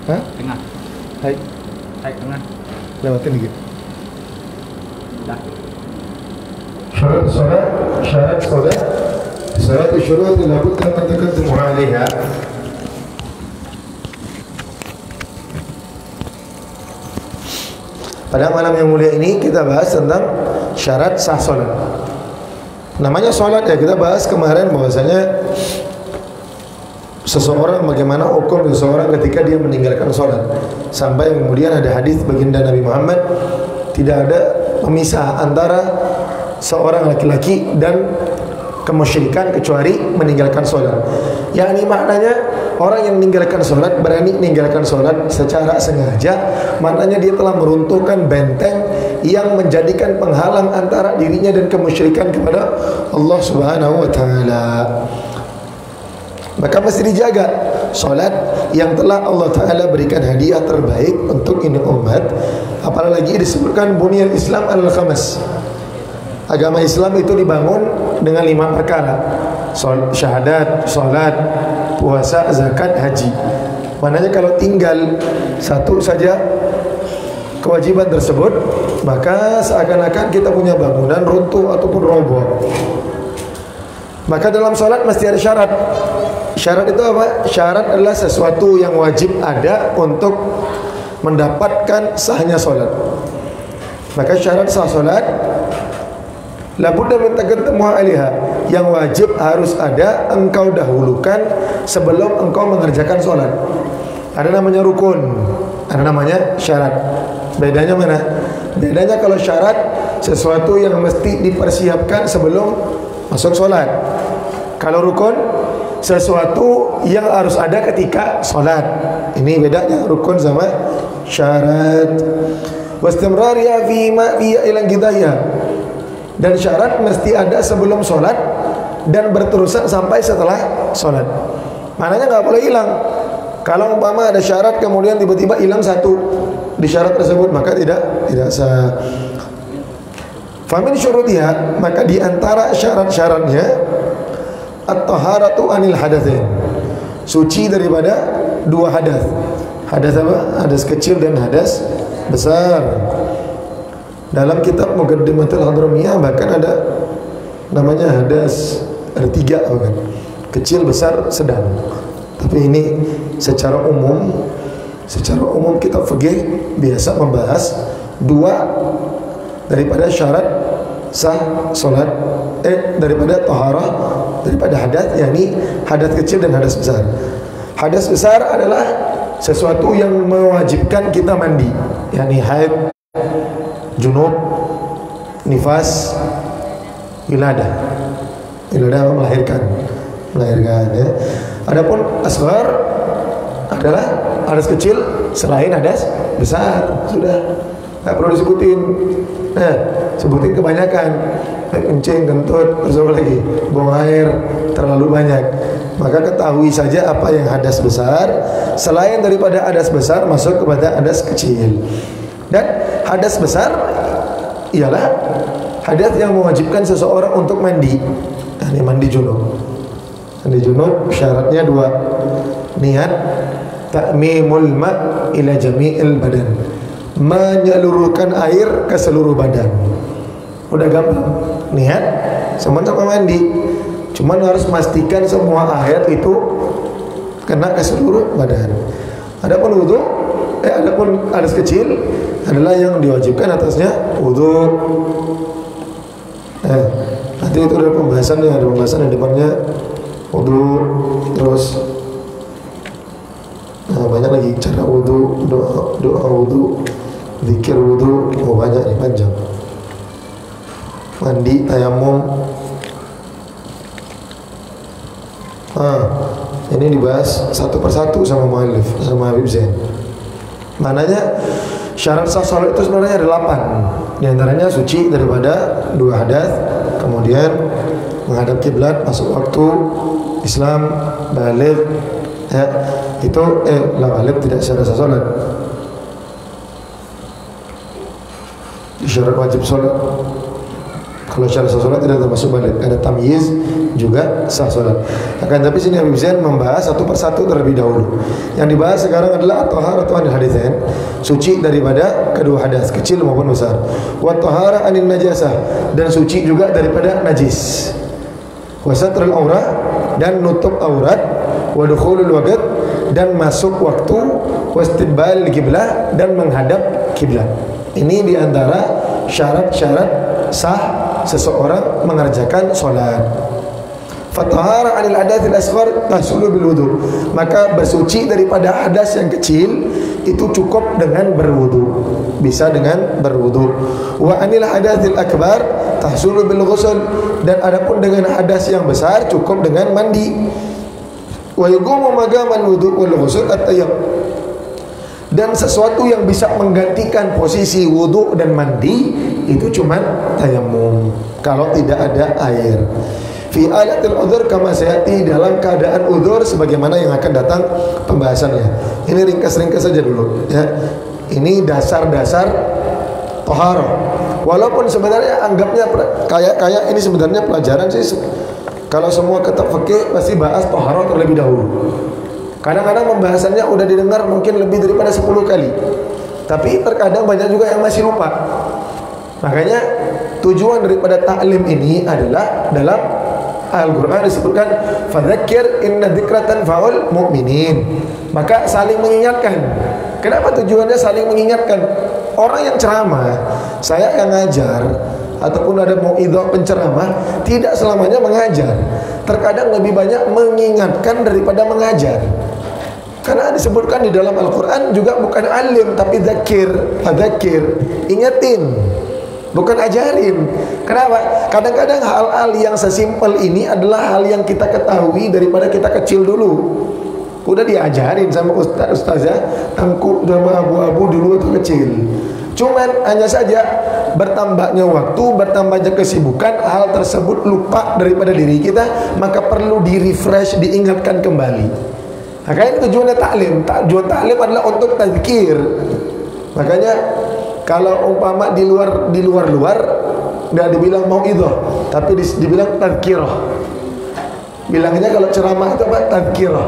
Hah? Tengah. Hai, Hai tengah. lewatin dikit. Dah. Syarat salat, salat syurut labud an taqaddum 'alaiha. Pada malam yang mulia ini kita bahas tentang syarat sah salat. Namanya salat ya, kita bahas kemarin bahwasanya seseorang, bagaimana hukum seseorang ketika dia meninggalkan salat, sampai kemudian ada hadis baginda Nabi Muhammad, tidak ada pemisah antara seorang laki-laki dan kemusyrikan kecuali meninggalkan salat. Yakni maknanya orang yang meninggalkan salat, berani meninggalkan salat secara sengaja, maknanya dia telah meruntuhkan benteng yang menjadikan penghalang antara dirinya dan kemusyrikan kepada Allah Subhanahu wa taala. Maka mesti dijaga salat yang telah Allah Ta'ala berikan hadiah terbaik untuk ini umat. Apalagi disebutkan bunyal Islam al-khamas. Agama Islam itu dibangun dengan 5 perkara: syahadat, salat, puasa, zakat, haji. Maknanya kalau tinggal satu saja kewajiban tersebut, maka seakan-akan kita punya bangunan runtuh ataupun roboh. Maka dalam salat mesti ada syarat. Syarat itu apa? Syarat adalah sesuatu yang wajib ada untuk mendapatkan sahnya salat. Maka syarat sah salat labudda min taqaddum 'alaiha, yang wajib harus ada engkau dahulukan sebelum engkau mengerjakan salat. Ada namanya rukun, ada namanya syarat. Bedanya mana? Bedanya kalau syarat sesuatu yang mesti dipersiapkan sebelum masuk salat. Kalau rukun sesuatu yang harus ada ketika salat. Ini bedanya rukun sama syarat. Wastimrariya fi ma fiya ila hidayah. Dan syarat mesti ada sebelum salat dan berterusan sampai setelah salat. Maknanya nggak boleh hilang. Kalau umpama ada syarat kemudian tiba-tiba hilang satu di syarat tersebut, maka tidak sah. Famin syurutiha, maka di antara syarat-syaratnya at-taharatu anil hadatsin, suci daripada 2 hadas. Hadas apa? Hadas kecil dan hadas besar. Dalam kitab Muqaddimatul Hadramiyah bahkan ada namanya hadas, ada 3 kan? Kecil, besar, sedang. Tapi ini secara umum kitab fikih biasa membahas 2 daripada syarat sah salat, daripada taharah, daripada hadas, yakni hadas kecil dan hadas besar. Hadas besar adalah sesuatu yang mewajibkan kita mandi, yakni haid, junub, nifas, wiladah. Wiladah melahirkan ya. Adapun asghar adalah hadas kecil selain hadas besar. Sudah, nggak perlu disebutin. Sebutin kebanyakan, kencing, kentut, terus apa lagi, buang air terlalu banyak. Maka ketahui saja apa yang hadas besar, selain daripada hadas besar masuk kepada hadas kecil. Dan hadas besar ialah hadas yang mewajibkan seseorang untuk mandi. Ini mandi junub. Mandi junub syaratnya 2. Niat ta'mimul ma' ila jami'il badan, menyeluruhkan air ke seluruh badan. Udah gampang. Niat sama-sama mandi. Cuman harus memastikan semua air itu kena ke seluruh badan. Adapun wudu, adapun hadas kecil adalah yang diwajibkan atasnya wudu. Nanti itu ada pembahasannya, ada pembahasan di depannya wudu, terus banyak lagi cara wudu, doa wudu, zikir wudu, banyak nih, panjang. Mandi, tayamum. Ini dibahas satu persatu sama muallif, sama Habib Zain. Maknanya syarat sah salat itu sebenarnya ada 8. Di antaranya suci daripada 2 hadas, kemudian menghadap kiblat, masuk waktu, Islam, baligh, ya. Itu baligh tidak syarat sah salat. Syarat wajib salat. Kalau syarat sah solat tidak termasuk balik. Ada tamyiz juga sah solat. Akan tapi sini Habib Zain membahas satu persatu terlebih dahulu. Yang dibahas sekarang adalah at-taharatu anil haditsain, suci daripada kedua hadas kecil maupun besar. Wa tahara anil najasah, dan suci juga daripada najis. Wa satrul aurat, dan nutup aurat. Wa dukhulul waqt, dan masuk waktu. Wa istidbal qiblah, dan menghadap kiblat. Ini diantara syarat-syarat sah seseorang mengerjakan solat. Fatahara anil hadatsil asghar tahsulu bil wudu. Maka bersuci daripada hadas yang kecil itu cukup dengan berwudu. Bisa dengan berwudu. Wa anil hadatsil akbar tahsulu bil ghusl, dan adapun dengan hadas yang besar cukup dengan mandi. Wa yuqumu maqamal wudu wal ghusl at-tayammum. Dan sesuatu yang bisa menggantikan posisi wudu dan mandi itu cuma tayamum kalau tidak ada air. Fi alatil udhur kama sayati, dalam keadaan udhur sebagaimana yang akan datang pembahasannya. Ini ringkas-ringkas saja dulu ya. Ini dasar-dasar taharah. Walaupun sebenarnya anggapnya kayak ini sebenarnya pelajaran sih. Kalau semua kitab fikih pasti bahas taharah terlebih dahulu. Kadang-kadang pembahasannya udah didengar mungkin lebih daripada 10 kali. Tapi terkadang banyak juga yang masih lupa. Makanya tujuan daripada ta'lim ini adalah dalam Al-Quran disebutkan fadzakir inna dzikra tanfa'ul mu'minin. Maka saling mengingatkan. Kenapa tujuannya saling mengingatkan? Orang yang ceramah, saya yang ngajar, ataupun ada mauidhah penceramah, tidak selamanya mengajar. Terkadang lebih banyak mengingatkan daripada mengajar. Karena disebutkan di dalam Al-Quran juga bukan alim, tapi dzakir, fadzakir, ingetin, bukan ajarin. Kenapa? Kadang-kadang hal-hal yang sesimpel ini adalah hal yang kita ketahui daripada kita kecil dulu. Udah diajarin sama ustazah, tangku sama abu-abu dulu waktu kecil. Cuman hanya saja bertambahnya waktu, bertambahnya kesibukan, hal tersebut lupa daripada diri kita, maka perlu di-refresh, diingatkan kembali. Makanya tujuannya taklim. Tujuan taklim adalah untuk tazkir. Makanya kalau umpama di luar nggak dibilang mauidhah, tapi dibilang tazkirah. Bilangnya kalau ceramah itu apa? Tazkirah.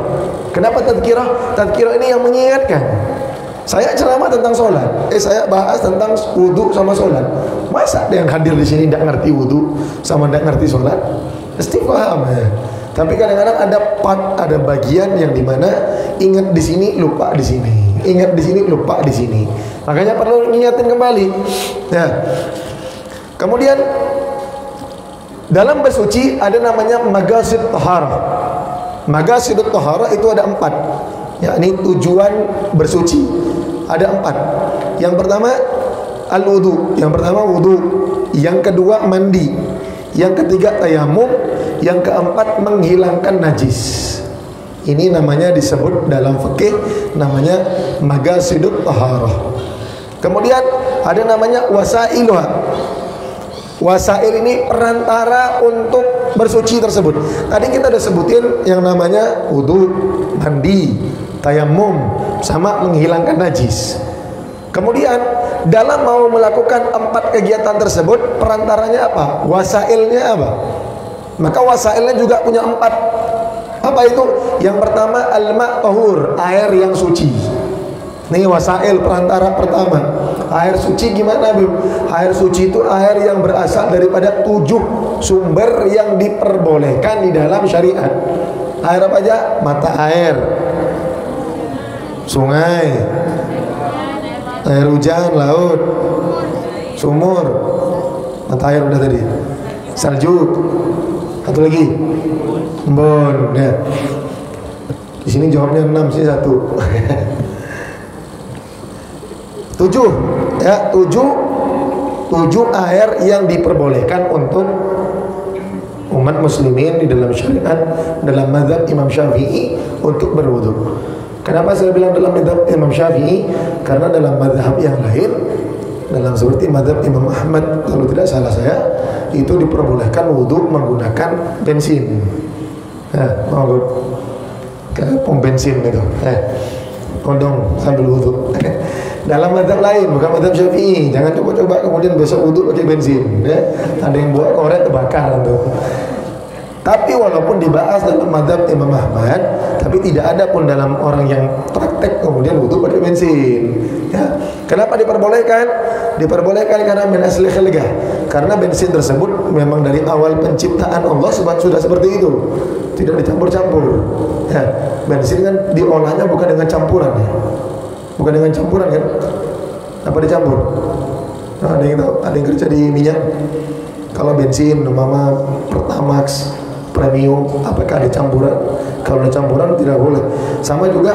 Kenapa tazkirah? Tazkirah ini yang mengingatkan. Saya ceramah tentang sholat, saya bahas tentang wudu sama sholat. Masa ada yang hadir di sini tidak ngerti wudu sama tidak ngerti sholat? Mesti paham ya. Tapi kadang-kadang ada bagian yang dimana ingat di sini lupa di sini, ingat di sini lupa di sini. Makanya perlu ingatin kembali. Nah, kemudian dalam bersuci ada namanya magasid taharah. Magasid taharah itu ada 4. Yakni tujuan bersuci ada 4. Yang pertama al-wudu, yang pertama wudu, yang kedua mandi, yang ketiga tayamum, yang keempat menghilangkan najis. Ini namanya disebut dalam fikih namanya magasidut taharah. Kemudian ada namanya wasailuha. Wasail ini perantara untuk bersuci tersebut. Tadi kita udah sebutin yang namanya wudu, mandi, tayamum, sama menghilangkan najis. Kemudian dalam mau melakukan 4 kegiatan tersebut, perantaranya apa? Wasailnya apa? Maka wasailnya juga punya 4. Apa itu? Yang pertama al-ma' tahur, air yang suci. Ini wasail perantara pertama. Air suci gimana, Bib? Air suci itu air yang berasal daripada 7 sumber yang diperbolehkan di dalam syariat. Air apa aja? Mata air, sungai, air hujan, laut, sumur. Mata air udah tadi. Salju. Satu lagi. Embun. Ya. Di sini jawabnya 6 sih 1. 7 ya, 7 air yang diperbolehkan untuk umat muslimin di dalam syariat, dalam mazhab Imam Syafi'i untuk berwudu. Kenapa saya bilang dalam mazhab Imam Syafi'i? Karena dalam mazhab yang lain, dalam seperti mazhab Imam Ahmad kalau tidak salah saya, itu diperbolehkan wudu menggunakan bensin. Mau ke pom bensin itu. odong sambil wudhu. Dalam mazhab lain, bukan mazhab Syafi'i, jangan coba-coba kemudian besok wudhu pakai bensin, ya. Ada yang buat korek terbakar tuh. Tapi walaupun dibahas dalam mazhab Imam Ahmad, tapi tidak ada pun dalam orang yang praktek kemudian wudhu pakai bensin. Ya. Kenapa diperbolehkan? Diperbolehkan karena min asli khilqah. Karena bensin tersebut memang dari awal penciptaan Allah sudah seperti itu, tidak dicampur-campur. Ya. Bensin kan diolahnya bukan dengan campuran, ya. Bukan dengan campuran kan? Apa dicampur? Nah, ada yang tahu? Ada yang kerja di minyak. Kalau bensin, umpama Pertamax, Premium, apakah ada campuran? Kalau ada campuran tidak boleh. Sama juga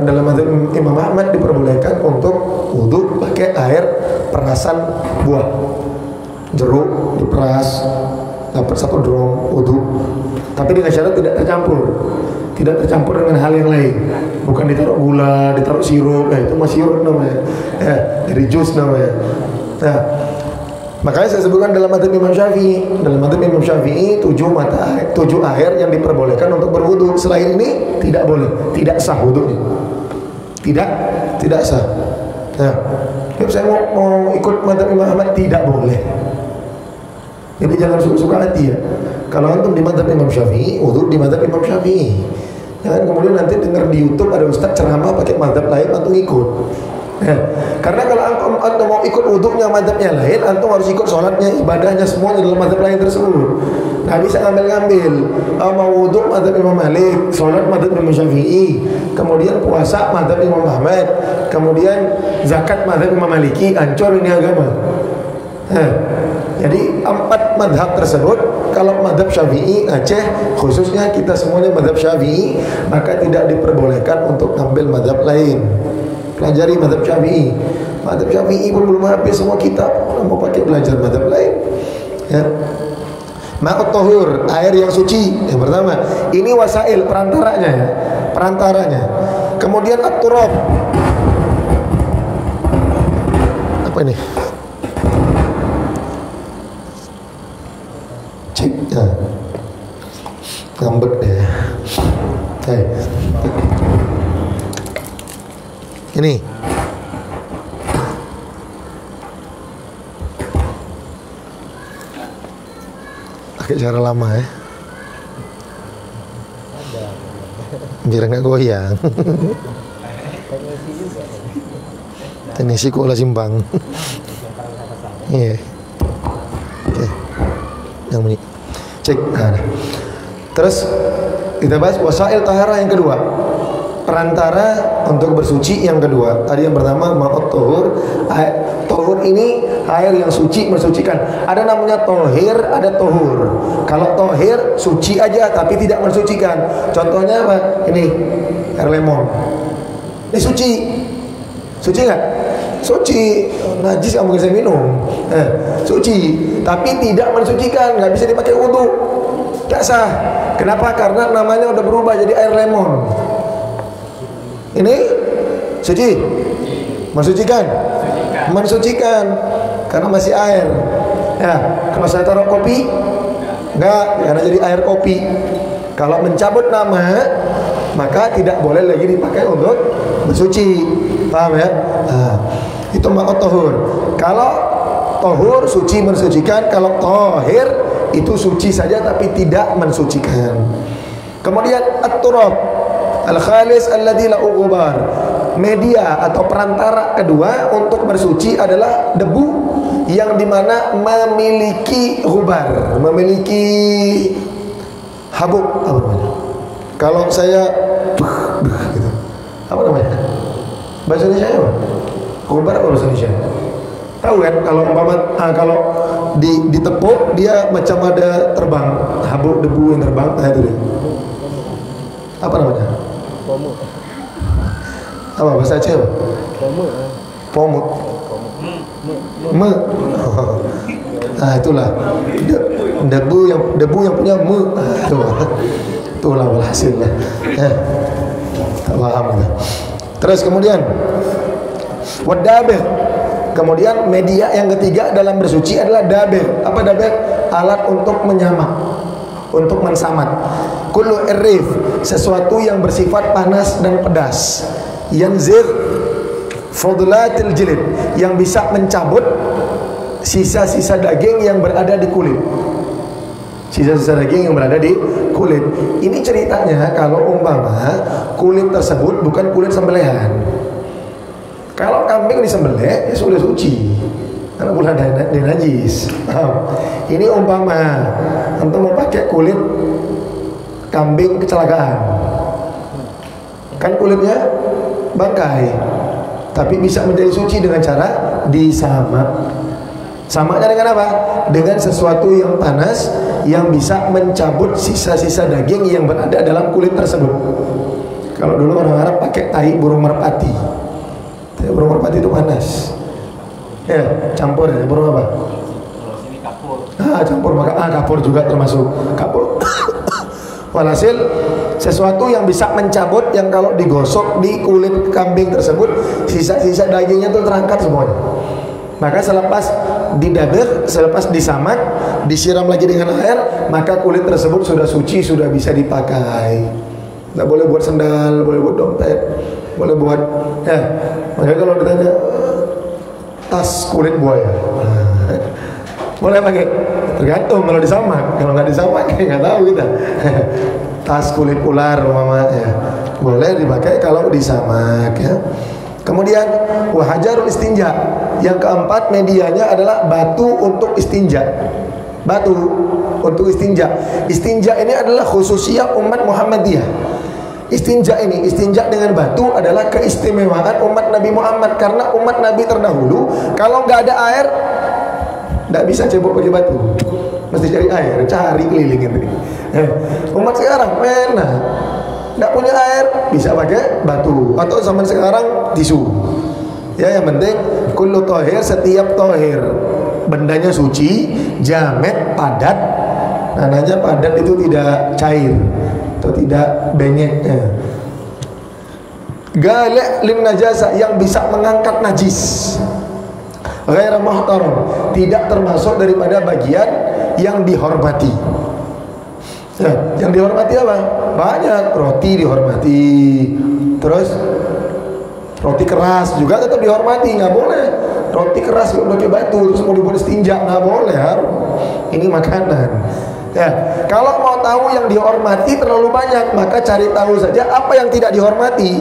dalam mazhab Imam Ahmad diperbolehkan untuk wudhu pakai air perasan buah. Jeruk diperas, dapat 1 drum wudhu. Tapi dengan syarat tidak tercampur. Tidak tercampur dengan hal yang lain. Bukan ditaruh gula, ditaruh sirup, itu masih sirup namanya. Dari jus namanya. Nah, makanya saya sebutkan dalam mazhab Imam Syafi'i. Dalam mazhab Imam Syafi'i 7 air yang diperbolehkan untuk berwudu. Selain ini tidak boleh, tidak sah wudunya. Tidak sah. Nah, kalau saya mau ikut mazhab Imam Ahmad tidak boleh. Jadi jangan suka-suka hati ya. Kalau antum di mazhab Imam Syafi'i, wudu di mazhab Imam Syafi'i. Jangan kemudian nanti dengar di YouTube ada ustaz ceramah pakai mazhab lain antum ikut. Ya. Karena kalau antum mau ikut wudhunya mazhabnya lain, antum harus ikut sholatnya, ibadahnya semuanya dalam mazhab lain tersebut. Nggak bisa ngambil-ngambil. Mau wudhu mazhab Imam Malik, sholat mazhab Imam Syafi'i, kemudian puasa mazhab Imam Ahmad, kemudian zakat mazhab Imam Maliki, hancur ini agama. Jadi 4 mazhab tersebut, kalau mazhab Syafi'i Aceh, khususnya kita semuanya mazhab Syafi'i, maka tidak diperbolehkan untuk ngambil mazhab lain. Pelajari mazhab Syafi'i. Mazhab Syafi'i pun belum habis semua kitab, mau pakai belajar mazhab lain. Ya. Ma'ut tahur, air yang suci. Yang pertama, ini wasail, perantaranya ya. Perantaranya. Kemudian at-turab. Apa ini? Cek. Nah. Ngambek deh. Hai. Ini pakai cara lama ya, biar nggak goyang. Teknisi kuala simpang. Iya. Oke. Yang bunyi. Cek. Nah. Terus kita bahas wasail taharah yang kedua. Perantara untuk bersuci yang kedua. Tadi yang pertama ma'ut tahur. Tahur ini air yang suci, mensucikan. Ada namanya tohir, ada tohur. Kalau tohir suci aja tapi tidak mensucikan. Contohnya apa? Ini air lemon. Ini suci. Suci nggak? Suci. Najis nggak mungkin saya minum. Suci. Tapi tidak mensucikan, nggak bisa dipakai wudhu. Nggak sah. Kenapa? Karena namanya udah berubah jadi air lemon. Ini suci, mensucikan, mensucikan, karena masih air. Ya, kalau saya taruh kopi, enggak, karena jadi air kopi. Kalau mencabut nama, maka tidak boleh lagi dipakai untuk bersuci. Paham ya? Nah, itu ma'ut tahur. Kalau tahur suci mensucikan, kalau tahir itu suci saja tapi tidak mensucikan. Kemudian at-turab. Al-khalis alladzi la ghubar. Media atau perantara kedua untuk bersuci adalah debu yang dimana memiliki ghubar, memiliki habuk. Apa namanya? Kalau saya gitu. Apa namanya? Bahasa Indonesia apa? Ghubar atau bahasa Indonesia? Tahu kan kalau ditepuk dia macam ada terbang, habuk debu yang terbang, itu dia. Apa namanya? Pomut. Apa bahasa Aceh apa? Pomut. Pomut. Me. Nah, itulah. Debu yang punya me. Itulah hasilnya. Tak paham ya. Terus kemudian wadabir. Kemudian media yang ketiga dalam bersuci adalah dabir. Apa dabir? Alat untuk menyamak, untuk mensamat. Kullu irrif, sesuatu yang bersifat panas dan pedas. yanzir fudlatil jilid, yang bisa mencabut sisa-sisa daging yang berada di kulit. Sisa-sisa daging yang berada di kulit. Ini ceritanya kalau umpama kulit tersebut bukan kulit sembelihan. Kalau kambing disembelih ya sudah suci, karena bukan dia najis. Ini umpama antum mau pakai kulit kambing kecelakaan, kan kulitnya bangkai, tapi bisa menjadi suci dengan cara disamak. Samanya dengan apa? Dengan sesuatu yang panas yang bisa mencabut sisa-sisa daging yang berada dalam kulit tersebut. Kalau dulu orang Arab pakai tai burung merpati. Tai burung merpati itu panas. Ya, campur ya, burung apa? Kalau sini kapur. Campur maka kapur juga termasuk kapur. Walhasil sesuatu yang bisa mencabut, yang kalau digosok di kulit kambing tersebut sisa-sisa dagingnya itu terangkat semuanya. Maka selepas didabir, selepas disamak, disiram lagi dengan air, maka kulit tersebut sudah suci, sudah bisa dipakai. Nggak boleh buat sendal, boleh buat dompet, boleh buat ya. Makanya kalau ditanya tas kulit buaya, boleh pakai, tergantung kalau disamak. Kalau nggak disamak nggak tahu kita. Tas kulit ular mama ya, boleh dipakai kalau disamak ya. Kemudian wahajarul istinja, yang keempat medianya adalah batu untuk istinja. Batu untuk istinja. Istinja ini adalah khususiyah umat Muhammadiyah. Istinja ini, istinja dengan batu adalah keistimewaan umat Nabi Muhammad, karena umat Nabi terdahulu kalau nggak ada air nggak bisa cebok pakai batu, mesti cari air, cari keliling ini. Umat sekarang enak, nggak punya air bisa pakai batu, atau zaman sekarang tisu. Ya, yang penting kullu tohir, setiap tohir bendanya suci, jamet, padat. Nananya padat itu tidak cair atau tidak benyek. Galak lim najasa, yang bisa mengangkat najis. Ghair muhtaram, tidak termasuk daripada bagian yang dihormati. Ya, yang dihormati apa? Banyak, roti dihormati, terus roti keras juga tetap dihormati, nggak boleh. Roti keras nggak pakai batu, terus mau dibuat istinja nggak boleh, harus. Ini makanan. Ya, kalau mau tahu yang dihormati terlalu banyak, maka cari tahu saja apa yang tidak dihormati.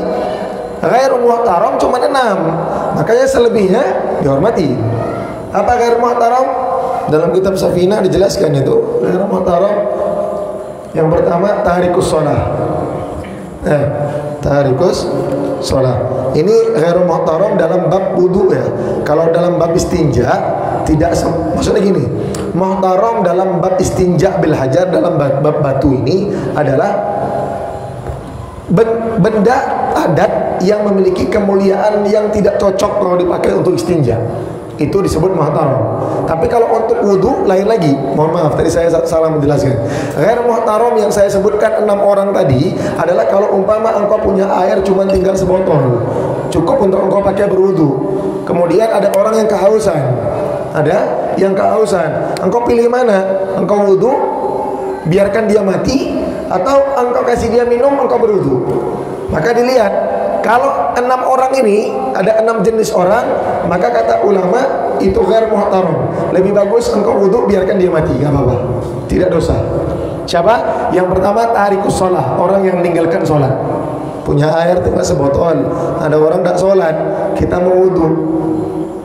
Ghairul muhtaram cuma 6, makanya selebihnya dihormati. Apa ghairul muhtaram? Dalam kitab Safinah dijelaskan itu. Ghairul muhtaram yang pertama tarikus shalah. Tarikus shalah. Ini ghairul muhtaram dalam bab wudu ya. Kalau dalam bab istinja tidak, maksudnya gini. Muhtaram dalam bab istinja bil hajar, dalam bab batu ini adalah benda adat yang memiliki kemuliaan yang tidak cocok kalau dipakai untuk istinja. Itu disebut muhtaram. Tapi kalau untuk wudu lain lagi. Mohon maaf tadi saya salah menjelaskan. Ghair muhtaram yang saya sebutkan 6 orang tadi adalah kalau umpama engkau punya air cuma tinggal sebotol, cukup untuk engkau pakai berwudu. Kemudian ada orang yang kehausan. Ada yang kehausan. Engkau pilih mana? Engkau wudu, biarkan dia mati, atau engkau kasih dia minum, engkau berwudu. Maka dilihat, kalau 6 orang ini ada 6 jenis orang, maka kata ulama itu ghair muhtaram. Lebih bagus engkau wudu, biarkan dia mati, nggak apa-apa, tidak dosa. Siapa? Yang pertama tarikus shalah, orang yang meninggalkan sholat. Punya air tinggal sebotol, ada orang tak sholat, kita mau wudu.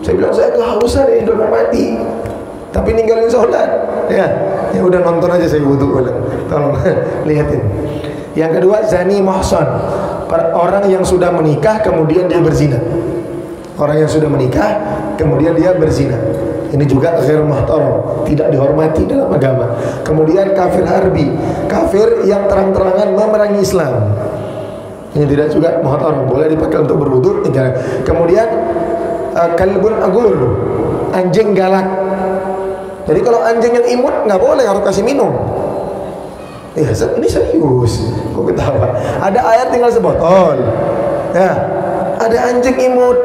Saya bilang saya kehausan ya, udah mau mati, tapi ninggalin sholat. Ya udah nonton aja saya wudu. Tolong lihatin. Yang kedua zani muhsan, orang yang sudah menikah kemudian dia berzina. Orang yang sudah menikah kemudian dia berzina, ini juga ghair muhtaram, tidak dihormati dalam agama. Kemudian kafir harbi, kafir yang terang-terangan memerangi Islam, ini tidak juga muhtaram, boleh dipakai untuk berwudu. Kemudian kalbun agur, anjing galak. Jadi kalau anjing yang imut nggak boleh, harus kasih minum. Ya, ini serius. Kok ketawa? Ada air tinggal sebotol. Ya, ada anjing imut,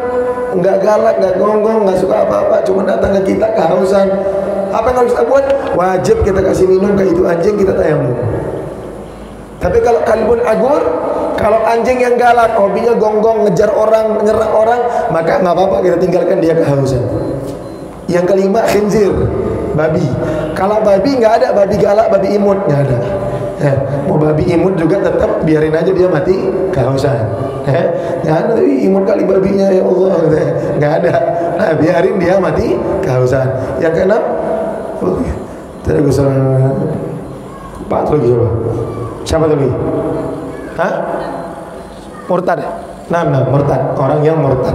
nggak galak, nggak gonggong, nggak suka apa-apa, cuma datang ke kita kehausan. Apa yang harus kita buat? Wajib kita kasih minum ke itu anjing, kita tayamum. Tapi kalau kalbun agur, Kalau anjing yang galak, hobinya gonggong, ngejar orang, menyerang orang, maka nggak apa-apa kita tinggalkan dia kehausan. Yang kelima, khinzir, babi. Kalau babi nggak ada, babi galak, babi imut nggak ada. Mau babi imut juga tetap biarin aja dia mati kehausan. Nggak ada, imut kali babinya ya Allah, nggak ada. Nah, biarin dia mati kehausan. Yang keenam, tidak usah. Pak lagi coba. Siapa lagi? Hah? Murtad. Nah, murtad. Orang yang murtad.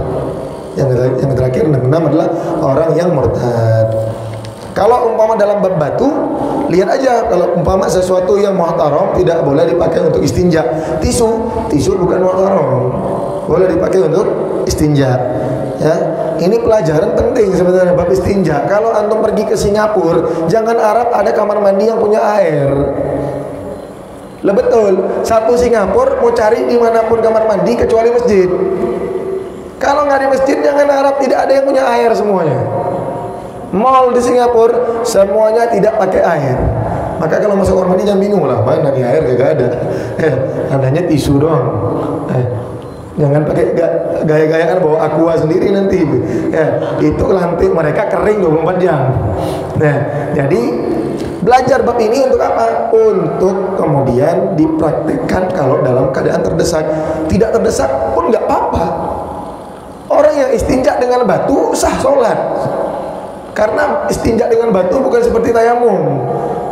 Yang terakhir 6 adalah orang yang murtad. Kalau umpama dalam bab batu, lihat aja kalau umpama sesuatu yang muhtaram tidak boleh dipakai untuk istinja. Tisu bukan muhtaram. Boleh dipakai untuk istinja. Ya. Ini pelajaran penting sebenarnya bab istinja. Kalau antum pergi ke Singapura, jangan harap ada kamar mandi yang punya air. Lah betul, satu Singapura mau cari dimanapun kamar mandi kecuali masjid. Kalau nggak di masjid, jangan harap tidak ada yang punya air semuanya. Mall di Singapura semuanya tidak pakai air. Maka kalau masuk kamar mandi jangan bingung lah, mana nih air gak ada. Adanya tisu doang. Jangan pakai gaya-gayaan bawa aqua sendiri nanti. Itu nanti mereka kering 24 jam. Nah, jadi belajar bab ini untuk apa? Untuk kemudian dipraktikkan kalau dalam keadaan terdesak. Tidak terdesak pun nggak apa-apa. Orang yang istinja dengan batu sah sholat. Karena istinja dengan batu bukan seperti tayamum.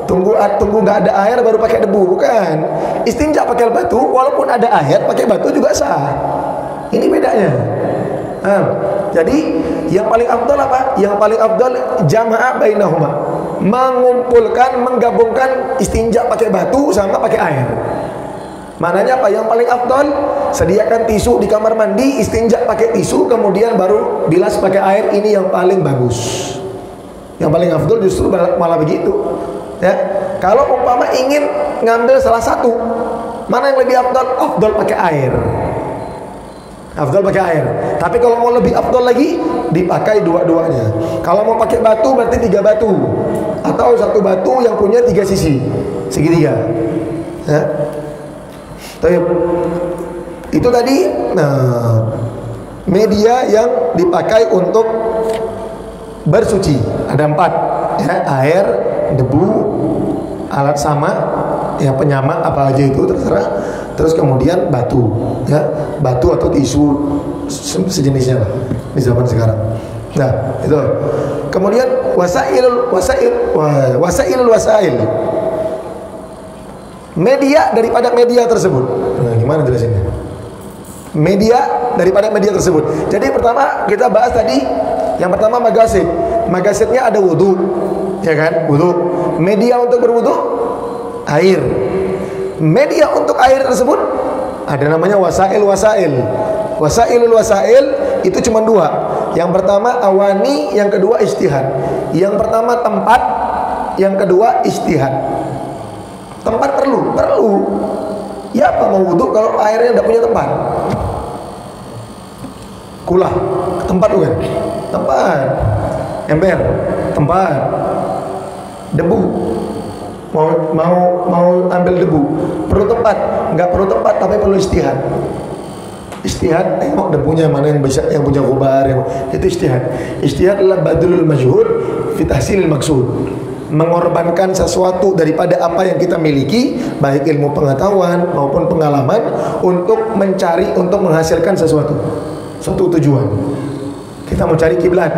Tunggu nggak ada air baru pakai debu, bukan. Istinja pakai batu, walaupun ada air pakai batu juga sah. Ini bedanya. Jadi yang paling afdal apa? Yang paling afdal jamaah bainahuma. Menggabungkan istinja pakai batu sama pakai air. Maknanya apa? Yang paling afdal sediakan tisu di kamar mandi, istinja pakai tisu, kemudian baru bilas pakai air. Ini yang paling bagus. Yang paling afdal justru malah begitu. Ya, kalau umpama ingin ngambil salah satu, mana yang lebih afdal? Afdal pakai air. Afdal pakai air. Tapi kalau mau lebih afdal lagi, dipakai dua-duanya. Kalau mau pakai batu berarti 3 batu, atau 1 batu yang punya 3 sisi, segitiga. Ya. Itu tadi. Nah, media yang dipakai untuk bersuci ada 4, ya, air, debu, alat sama, ya penyama apa aja itu terserah. Terus kemudian batu, ya, batu atau tisu sejenisnya lah di zaman sekarang. Nah, itu. Kemudian wasail. Media daripada media tersebut. Nah, gimana jelasinnya? Media daripada media tersebut. Jadi pertama kita bahas tadi, yang pertama magasit. Magasitnya ada wudu, ya kan? Wudu. Media untuk berwudu air. Media untuk air tersebut ada namanya wasail. Wasailul wasail itu cuma 2. Yang pertama awani, yang kedua istihad. Yang pertama tempat, yang kedua istihad. Tempat perlu. Ya apa mau wudu kalau airnya tidak punya tempat? Kulah, tempat bukan? Tempat. Ember, tempat. Debu, mau ambil debu, perlu tempat? Enggak perlu tempat, tapi perlu istihad. Istihad, tengok debunya mana yang bisa, yang punya gubar, itu istihad. Istihad adalah badlul majhud fi tahsilil maksud. Mengorbankan sesuatu daripada apa yang kita miliki, baik ilmu pengetahuan maupun pengalaman, untuk mencari, untuk menghasilkan sesuatu, suatu tujuan. Kita mau cari kiblat,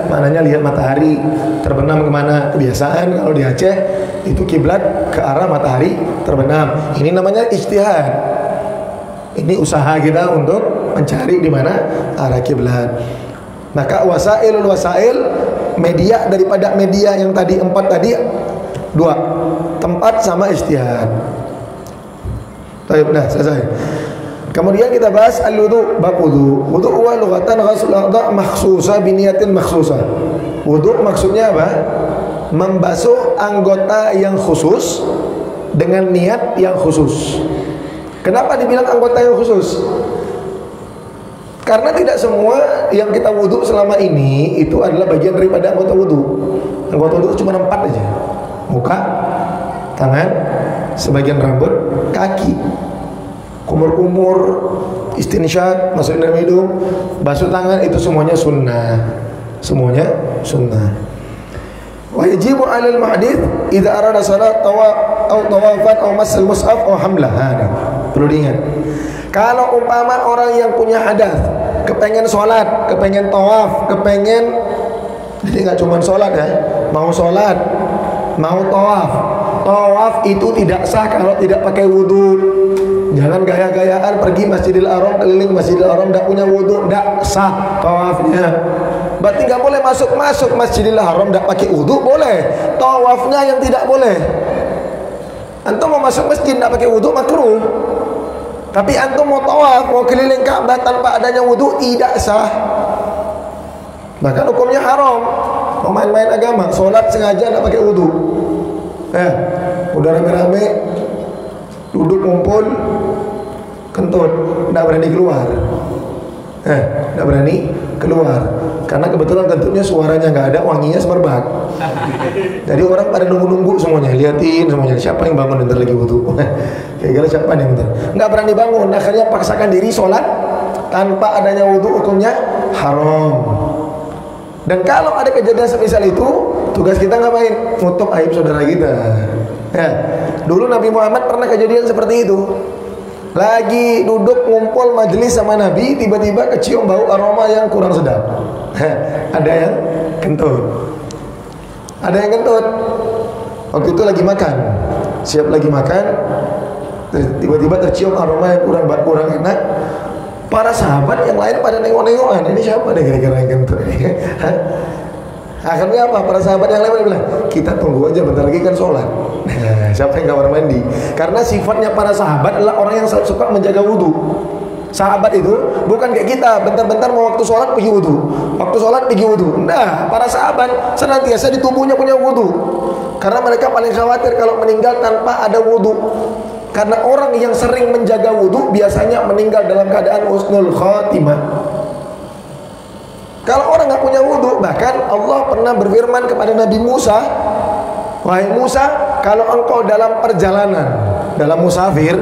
maknanya lihat matahari terbenam kemana. Kebiasaan kalau di Aceh itu kiblat ke arah matahari terbenam. Ini namanya ijtihad. Ini usaha kita untuk mencari di mana arah kiblat. Maka wasailul wasail, media daripada media yang tadi 4 tadi 2, tempat sama ijtihad. Baik, dah selesai. Kemudian kita bahas al-wudu, bab wudu. Wudu wa lughatan ghaslul a'dha' makhsusah bi niyatin makhsusah. Wudu maksudnya apa? Membasuh anggota yang khusus dengan niat yang khusus. Kenapa dibilang anggota yang khusus? Karena tidak semua yang kita wudu selama ini itu adalah bagian daripada anggota wudu. Anggota wudu cuma 4 aja. Muka, tangan, sebagian rambut, kaki. kumur-kumur, istinsyak, masukin dalam hidung, basuh tangan, itu semuanya sunnah. Semuanya sunnah. Wa yajibu 'alal muhdits idza arada salat tawafan aw massal mushaf aw hamlah. Perlu diingat. Kalau umpama orang yang punya hadas, kepengen sholat, kepengen tawaf, kepengen, jadi nggak cuma sholat ya, mau sholat, mau tawaf. Tawaf itu tidak sah kalau tidak pakai wudhu. Jangan gaya-gayaan pergi Masjidil Haram, keliling Masjidil Haram tidak punya wudhu, tidak sah tawafnya. Berarti nggak boleh masuk Masjidil Haram tidak pakai wudhu, boleh. Tawafnya yang tidak boleh. Antum mau masuk masjid tidak pakai wudhu makruh. Tapi antum mau tawaf, mau keliling Ka'bah tanpa adanya wudhu, tidak sah. Bahkan hukumnya haram. Mau main-main agama, sholat sengaja tidak pakai wudhu. Udah rame-rame, duduk ngumpul, kentut, tidak berani keluar. Tidak berani keluar. Karena kebetulan kentutnya suaranya nggak ada, wanginya semerbak. Jadi orang pada nunggu-nunggu semuanya, liatin semuanya, siapa yang bangun bentar lagi wudhu. Kira-kira siapa nih bentar. Nggak berani bangun, akhirnya paksakan diri sholat tanpa adanya wudhu, hukumnya haram. Dan kalau ada kejadian semisal itu, tugas kita ngapain? Nutup aib saudara kita. Dulu Nabi Muhammad pernah kejadian seperti itu. Lagi duduk ngumpul majelis sama Nabi, tiba-tiba kecium bau aroma yang kurang sedap. Ada yang kentut. Ada yang kentut. Waktu itu lagi makan, siap lagi makan, tiba-tiba tercium aroma yang kurang enak. Para sahabat yang lain pada nengok-nengokan, ini siapa deh kira-kira yang kentut? Akhirnya apa? Para sahabat yang lain bilang, kita tunggu aja bentar lagi kan sholat. Siapa yang kamar mandi? Karena sifatnya para sahabat adalah orang yang suka menjaga wudhu. Sahabat itu bukan kayak kita, bentar-bentar mau waktu sholat pergi wudhu, waktu sholat pergi wudhu. Nah, para sahabat senantiasa di tubuhnya punya wudhu. Karena mereka paling khawatir kalau meninggal tanpa ada wudhu. Karena orang yang sering menjaga wudhu biasanya meninggal dalam keadaan husnul khatimah. Kalau orang nggak punya wudhu, bahkan Allah pernah berfirman kepada Nabi Musa, wahai Musa, kalau engkau dalam perjalanan, dalam musafir,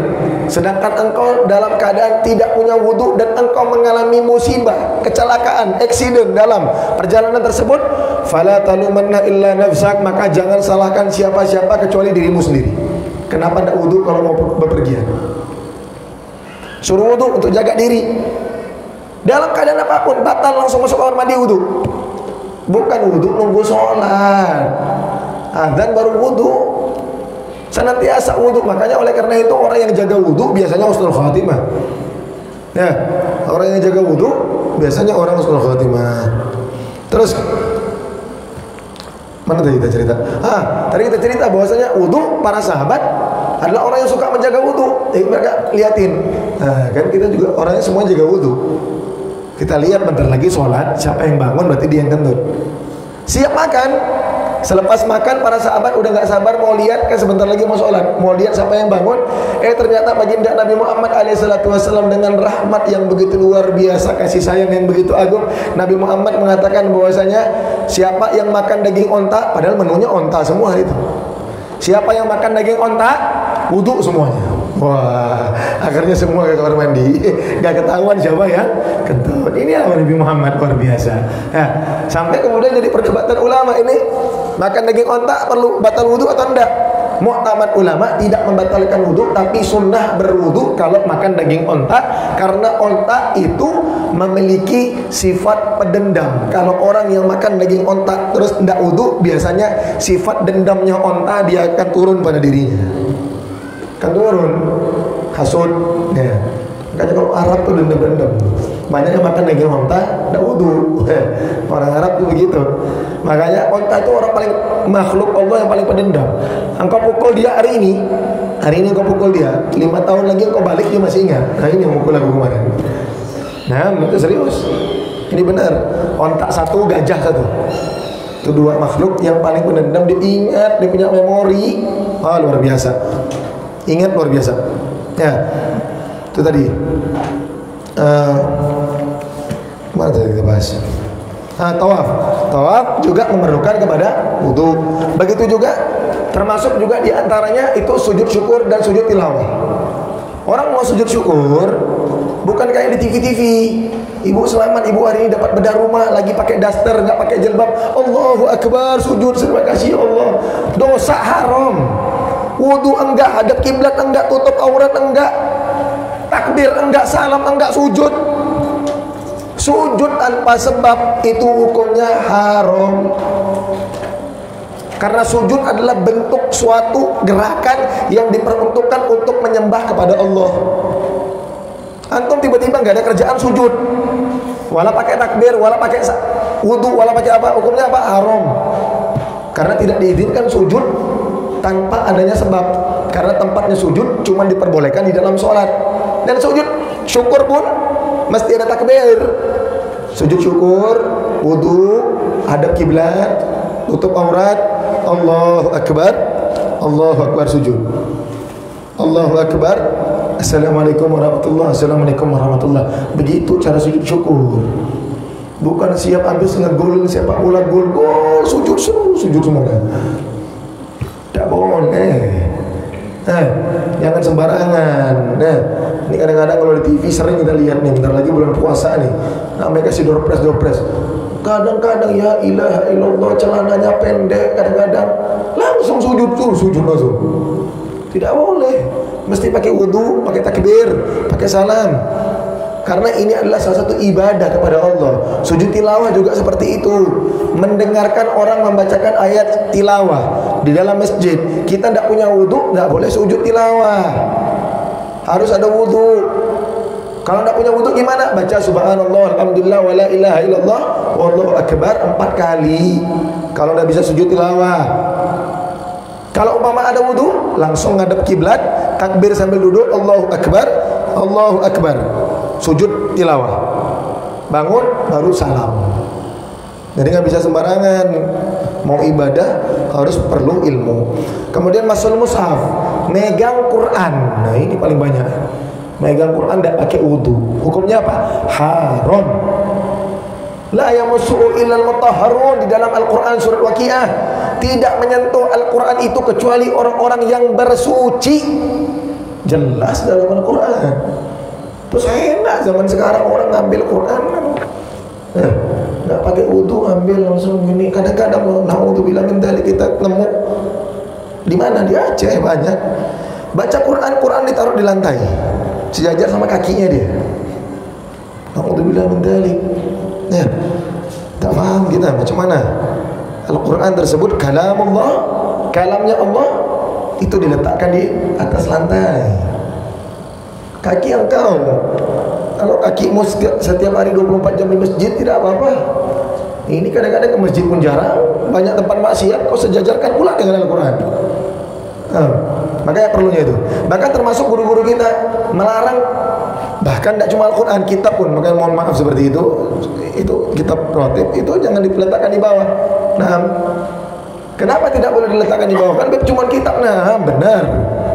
sedangkan engkau dalam keadaan tidak punya wudhu dan engkau mengalami musibah, kecelakaan, accident dalam perjalanan tersebut, fala talumanna illa nafsak, maka jangan salahkan siapa-siapa kecuali dirimu sendiri. Kenapa tidak wudhu kalau mau bepergian? Suruh wudhu untuk jaga diri. Dalam keadaan apapun, batal langsung masuk kamar mandi wudhu. Bukan wudhu nunggu sholat, adzan baru wudhu. Senantiasa wudhu. Makanya oleh karena itu orang yang jaga wudhu biasanya husnul khatimah. Ya, orang yang jaga wudhu biasanya orang husnul khatimah. Terus mana tadi kita cerita? Tadi kita cerita bahwasanya wudhu para sahabat adalah orang yang suka menjaga wudhu. Jadi mereka liatin. Kan kita juga orangnya semua jaga wudhu. Kita lihat bentar lagi sholat, siapa yang bangun berarti dia yang kentut. Siap makan. Selepas makan para sahabat udah nggak sabar mau lihat, kan sebentar lagi mau sholat, mau lihat siapa yang bangun. Ternyata baginda Nabi Muhammad SAW dengan rahmat yang begitu luar biasa, kasih sayang yang begitu agung, Nabi Muhammad mengatakan bahwasanya siapa yang makan daging onta, padahal menunya onta semua itu. Siapa yang makan daging onta, wudhu semuanya. Wah, akhirnya semua ke kamar mandi. Gak ketahuan siapa yang kentut. Ini adalah Nabi Muhammad luar biasa. Sampai kemudian jadi perdebatan ulama ini, makan daging onta perlu batal wudhu atau enggak? Mu'tamad ulama tidak membatalkan wudhu, tapi sunnah berwudhu kalau makan daging onta, karena onta itu memiliki sifat pedendam. Kalau orang yang makan daging onta terus tidak wudhu, biasanya sifat dendamnya onta dia akan turun pada dirinya. Kan turun, hasud. Ya. Makanya kalau Arab tuh dendam-dendam. Banyak yang makan daging onta, tidak wudhu. Orang Arab tuh begitu. Makanya onta itu orang paling, makhluk Allah yang paling pendendam. Engkau pukul dia hari ini engkau pukul dia, 5 tahun lagi engkau balik dia masih ingat. Nah ini yang mukul aku kemarin. Nah itu serius. Ini benar. Onta satu, gajah satu. Itu dua makhluk yang paling pendendam. Dia ingat, dia punya memori. Luar biasa. Ingat luar biasa. Ya, itu tadi. Mana tadi kita bahas? Tawaf juga memerlukan kepada wudhu. Begitu juga termasuk juga diantaranya itu sujud syukur dan sujud tilawah. Orang mau sujud syukur bukan kayak di TV-TV. Ibu selamat, ibu hari ini dapat bedah rumah, lagi pakai daster, nggak pakai jilbab. Allahu Akbar, sujud, terima kasih Allah. Dosa haram. Wudu enggak, hadap kiblat enggak, tutup aurat enggak, takbir enggak, salam enggak, sujud. Sujud tanpa sebab itu hukumnya haram. Karena sujud adalah bentuk suatu gerakan yang diperuntukkan untuk menyembah kepada Allah. Antum tiba-tiba nggak ada kerjaan sujud, wala pakai takbir, wala pakai wudu, wala pakai apa, hukumnya apa? Haram. Karena tidak diizinkan sujud tanpa adanya sebab. Karena tempatnya sujud cuma diperbolehkan di dalam sholat. Dan sujud syukur pun mesti ada takbir. Sujud syukur, wudu, hadap kiblat, tutup aurat, Allahu Akbar, Allahu Akbar, sujud, Allahu Akbar, Assalamualaikum warahmatullahi, Assalamualaikum warahmatullahi. Begitu cara sujud syukur. Bukan siap habis ngegol sepak bola, gol sujud semua. Tak boleh. Jangan sembarangan. Ini kadang-kadang kalau di TV sering kita lihat nih, bentar lagi bulan puasa nih. Mereka kasih door press. Kadang-kadang ya ilaha illallah, celananya pendek, kadang-kadang langsung sujud langsung. Tidak boleh. Mesti pakai wudu, pakai takbir, pakai salam. Karena ini adalah salah satu ibadah kepada Allah. Sujud tilawah juga seperti itu. Mendengarkan orang membacakan ayat tilawah di dalam masjid. Kita tidak punya wudu, tidak boleh sujud tilawah. Harus ada wudu. Kalau tidak punya wudu gimana? Baca subhanallah, alhamdulillah, wa la ilaha illallah, wallahu akbar 4 kali. Kalau tidak bisa sujud tilawah. Kalau umpama ada wudu, langsung ngadep kiblat, takbir sambil duduk, Allahu Akbar, Allahu Akbar, sujud tilawah, bangun baru salam. Jadi nggak bisa sembarangan. Mau ibadah harus perlu ilmu. Kemudian masul mushaf, megang Quran. Nah ini paling banyak. Megang Quran tidak pakai wudu, hukumnya apa? Haram. La yamassuhu illal mutahharun. Di dalam Al-Quran surat Waqiah, tidak menyentuh Al-Quran itu kecuali orang-orang yang bersuci. Jelas dalam Al-Quran. Terus enak zaman sekarang orang ngambil Quran, nggak pakai wudu, ambil langsung gini. Kadang-kadang naudzubillah min dzalik kita nemu di mana, di Aceh banyak. Baca Quran ditaruh di lantai, sejajar sama kakinya dia. Naudzubillah min dzalik. Ya, tak paham kita macam mana. Al-Quran tersebut kalamullah, kalamnya Allah, itu diletakkan di atas lantai. Kaki engkau, kalau kakimu setiap hari 24 jam di masjid tidak apa-apa. Ini kadang-kadang ke masjid pun jarang, banyak tempat maksiat, kau sejajarkan pula dengan Al-Quran. Makanya perlunya itu. Bahkan termasuk guru-guru kita melarang, bahkan tidak cuma Al-Quran, kitab pun. Makanya mohon maaf seperti itu kitab rotib itu jangan diletakkan di bawah. Nah, kenapa tidak boleh diletakkan di bawah? Kan cuma kitab. Nah, benar,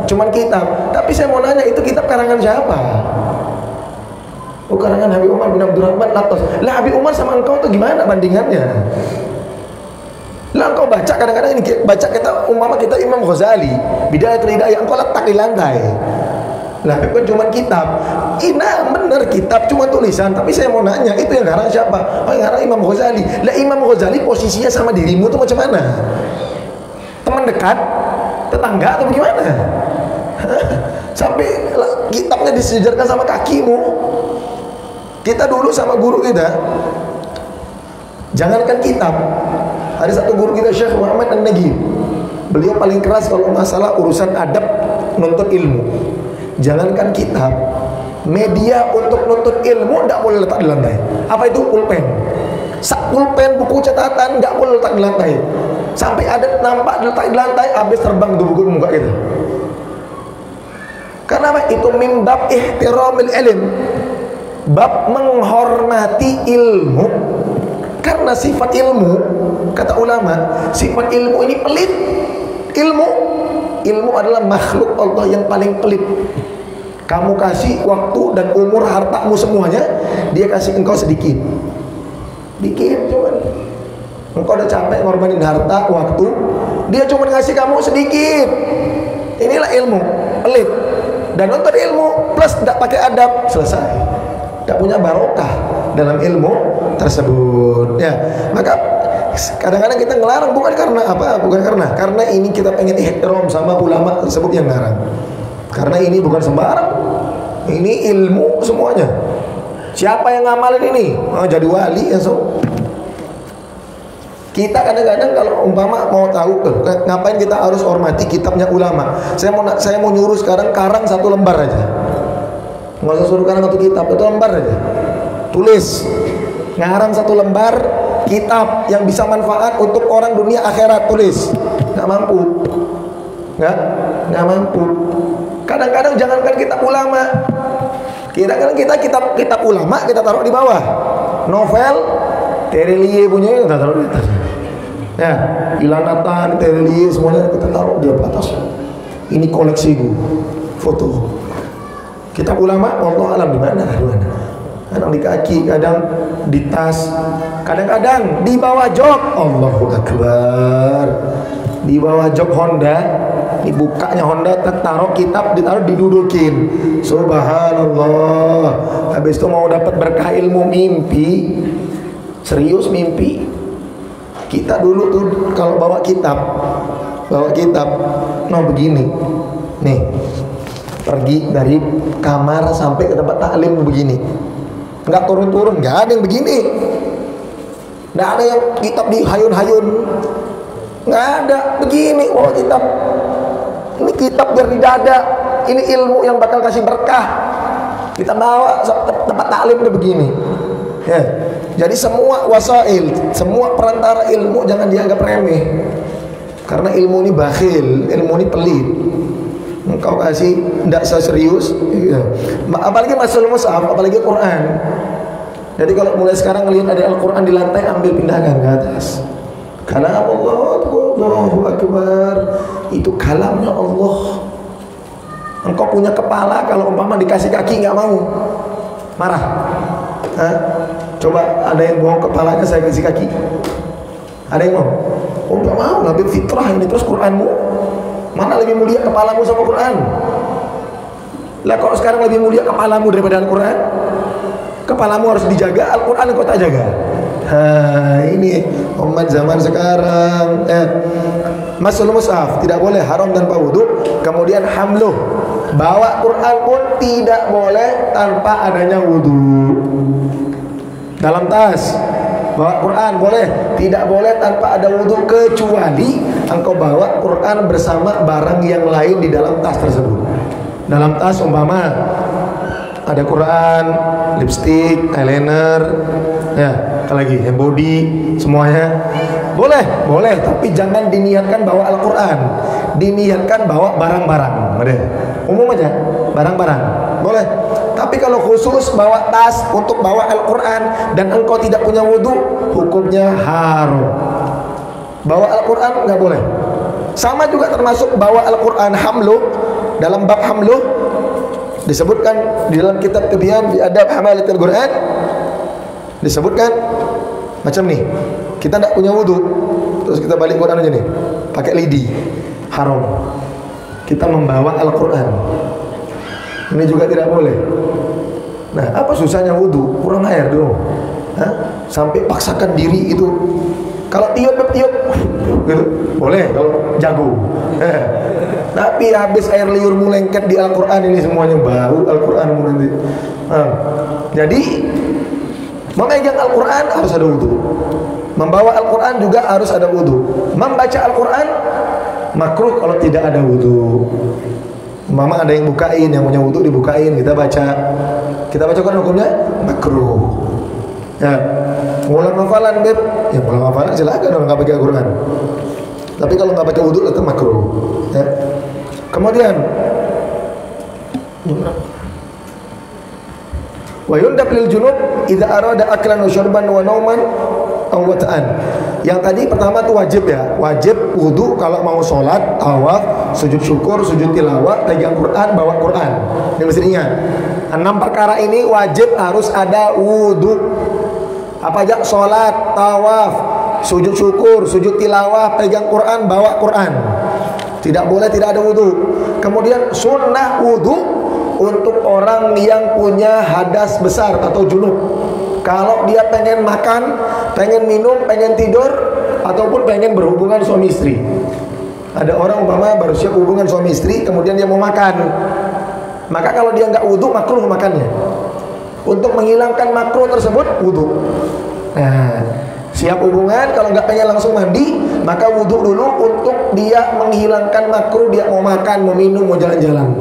cuma kitab. Tapi saya mau nanya, itu kitab karangan siapa? Oh, karangan Habib Umar bin Abdurrahman Latos. Lah Habib Umar sama engkau tuh gimana bandingannya? Lah engkau baca kadang-kadang ini, baca kita umpama kita Imam Ghazali, Bidayatul Hidayah, engkau letak di lantai. Lah itu kan cuma kitab. Ina bener kitab cuma tulisan, tapi saya mau nanya, itu yang ngarang siapa? Oh, yang ngarang Imam Ghazali. Lah Imam Ghazali posisinya sama dirimu tuh macam mana? Teman dekat, tetangga atau bagaimana? Sampai kitabnya disejarkan sama kakimu. Kita dulu sama guru kita, jangankan kitab, ada satu guru kita Syekh Muhammad An-Nagib. Beliau paling keras kalau masalah urusan adab nuntut ilmu. Jangankan kitab, media untuk nuntut ilmu tidak boleh letak di lantai. Apa itu? Pulpen. Pulpen, buku catatan tidak boleh letak di lantai. Sampai ada nampak letak di lantai, habis terbang tuh buku muka kita. Karena apa? Itu mimbab ihtiramil ilm, bab menghormati ilmu. Karena sifat ilmu, kata ulama, sifat ilmu ini pelit. Ilmu adalah makhluk Allah yang paling pelit. Kamu kasih waktu dan umur hartamu semuanya, dia kasih engkau sedikit. Dikit cuman. Engkau udah capek ngorbanin harta, waktu, dia cuma ngasih kamu sedikit. Inilah ilmu, pelit. Dan untuk ilmu plus tidak pakai adab, selesai. Tidak punya barokah dalam ilmu tersebut. Ya, maka kadang-kadang kita ngelarang bukan karena apa? Bukan karena ini kita pengen ihtiram sama ulama tersebut yang ngarang. Karena ini bukan sembarang. Ini ilmu semuanya. Siapa yang ngamalin ini? Oh, jadi wali ya so. Kita kadang-kadang kalau umpama mau tahu ngapain kita harus hormati kitabnya ulama. Saya mau nyuruh sekarang karang 1 lembar aja. Nggak usah suruh karang 1 kitab, 1 lembar aja. Tulis ngarang 1 lembar kitab yang bisa manfaat untuk orang dunia akhirat, tulis. Nggak mampu. Nggak mampu. Kadang-kadang jangankan kitab ulama. Kadang-kadang kita kitab ulama kita taruh di bawah. Novel Terelie punya kita taruh di atas. Ya, Ilanatan, Terelie semuanya kita taruh di atas. Ini koleksiku foto. Kitab ulama, Allah alam di mana? Kadang di kaki, kadang di tas, kadang-kadang di bawah jok. Allahu Akbar. Di bawah jok Honda, dibukanya Honda, taruh kitab, ditaruh didudukin. Subhanallah. Habis itu mau dapat berkah ilmu, mimpi. Serius mimpi. Kita dulu tuh kalau bawa kitab, begini. Nih, pergi dari kamar sampai ke tempat taklim begini. Nggak turun-turun, nggak ada yang begini. Nggak ada yang kitab dihayun-hayun. Nggak ada begini. Oh, kitab. Ini kitab biar di dada. Ini ilmu yang bakal kasih berkah. Kita bawa tempat taklim udah begini. Ya. Jadi semua wasail, semua perantara ilmu jangan dianggap remeh. Karena ilmu ini bakhil, ilmu ini pelit. Engkau kasih tidak serius, ya. Apalagi masalah mushaf, apalagi Quran. Jadi kalau mulai sekarang ngelihat ada Al-Quran di lantai, ambil pindahkan ke atas. Kalam Allah, Allahu Akbar. Itu kalamnya Allah. Engkau punya kepala, kalau umpama dikasih kaki nggak mau, marah. Hah? Coba ada yang buang kepalanya saya kasih kaki. Ada yang mau? Oh nggak mau, Nabi fitrah ini terus Quranmu. Mana lebih mulia kepalamu sama Quran? Lah kalau sekarang lebih mulia kepalamu daripada Al-Quran? Kepalamu harus dijaga, Al-Quran kau tak jaga. Ini umat zaman sekarang. Masul mushaf tidak boleh, haram tanpa wudu. Kemudian hamluh, bawa Quran pun tidak boleh tanpa adanya wudu. Dalam tas bawa Quran boleh, tidak boleh tanpa ada wudu, kecuali engkau bawa Quran bersama barang yang lain di dalam tas tersebut. Dalam tas umpama ada Quran, lipstick, eyeliner, ya, apalagi hand body, semuanya boleh, tapi jangan diniatkan bawa Al-Quran, diniatkan bawa barang-barang, umum aja, barang-barang, boleh. Tapi kalau khusus bawa tas untuk bawa Al-Quran dan engkau tidak punya wudu, hukumnya haram. Bawa Al-Quran nggak boleh. Sama juga termasuk bawa Al-Quran hamluh. Dalam bab hamluh disebutkan di dalam kitab Tibyan di Adab Hamalatul Quran, disebutkan macam nih. Kita tidak punya wudu, terus kita balik Quran aja nih, pakai lidi, haram. Kita membawa Al-Quran, ini juga tidak boleh. Nah, apa susahnya wudu? Kurang air dulu. Sampai paksakan diri itu. Kalau tiup gitu, boleh kalau jago. Tapi habis air liurmu lengket di Al-Quran ini semuanya bau Al-Quranmu nanti. Jadi memegang Al-Quran harus ada wudu. Membawa Al-Quran juga harus ada wudu. Membaca Al-Quran makruh kalau tidak ada wudu. Mama ada yang bukain, yang punya wudu dibukain, kita baca Quran, hukumnya makruh. Ya, ngulang hafalan beb, ya ngulang hafalan silakan orang nggak baca Quran. Tapi kalau nggak baca wudu itu makruh. Ya. Kemudian wa yundab lil junub idza arada aklan wa syurban wa nauman aw wata'an. Yang tadi pertama itu wajib ya, wajib wudu kalau mau sholat, tawaf, sujud syukur, sujud tilawah, pegang Quran, bawa Quran. Ini mesti ingat. 6 perkara ini wajib harus ada wudu. Apa aja? Sholat, tawaf, sujud syukur, sujud tilawah, pegang Quran, bawa Quran. Tidak boleh tidak ada wudu. Kemudian sunnah wudu untuk orang yang punya hadas besar atau junub. Kalau dia pengen makan, pengen minum, pengen tidur, ataupun pengen berhubungan suami istri. Ada orang umpama baru siap hubungan suami istri, kemudian dia mau makan. Maka kalau dia nggak wudhu, makruh makannya. Untuk menghilangkan makruh tersebut, wudhu. Nah, siap hubungan, kalau nggak pengen langsung mandi, maka wudhu dulu untuk dia menghilangkan makruh. Dia mau makan, mau minum, mau jalan-jalan.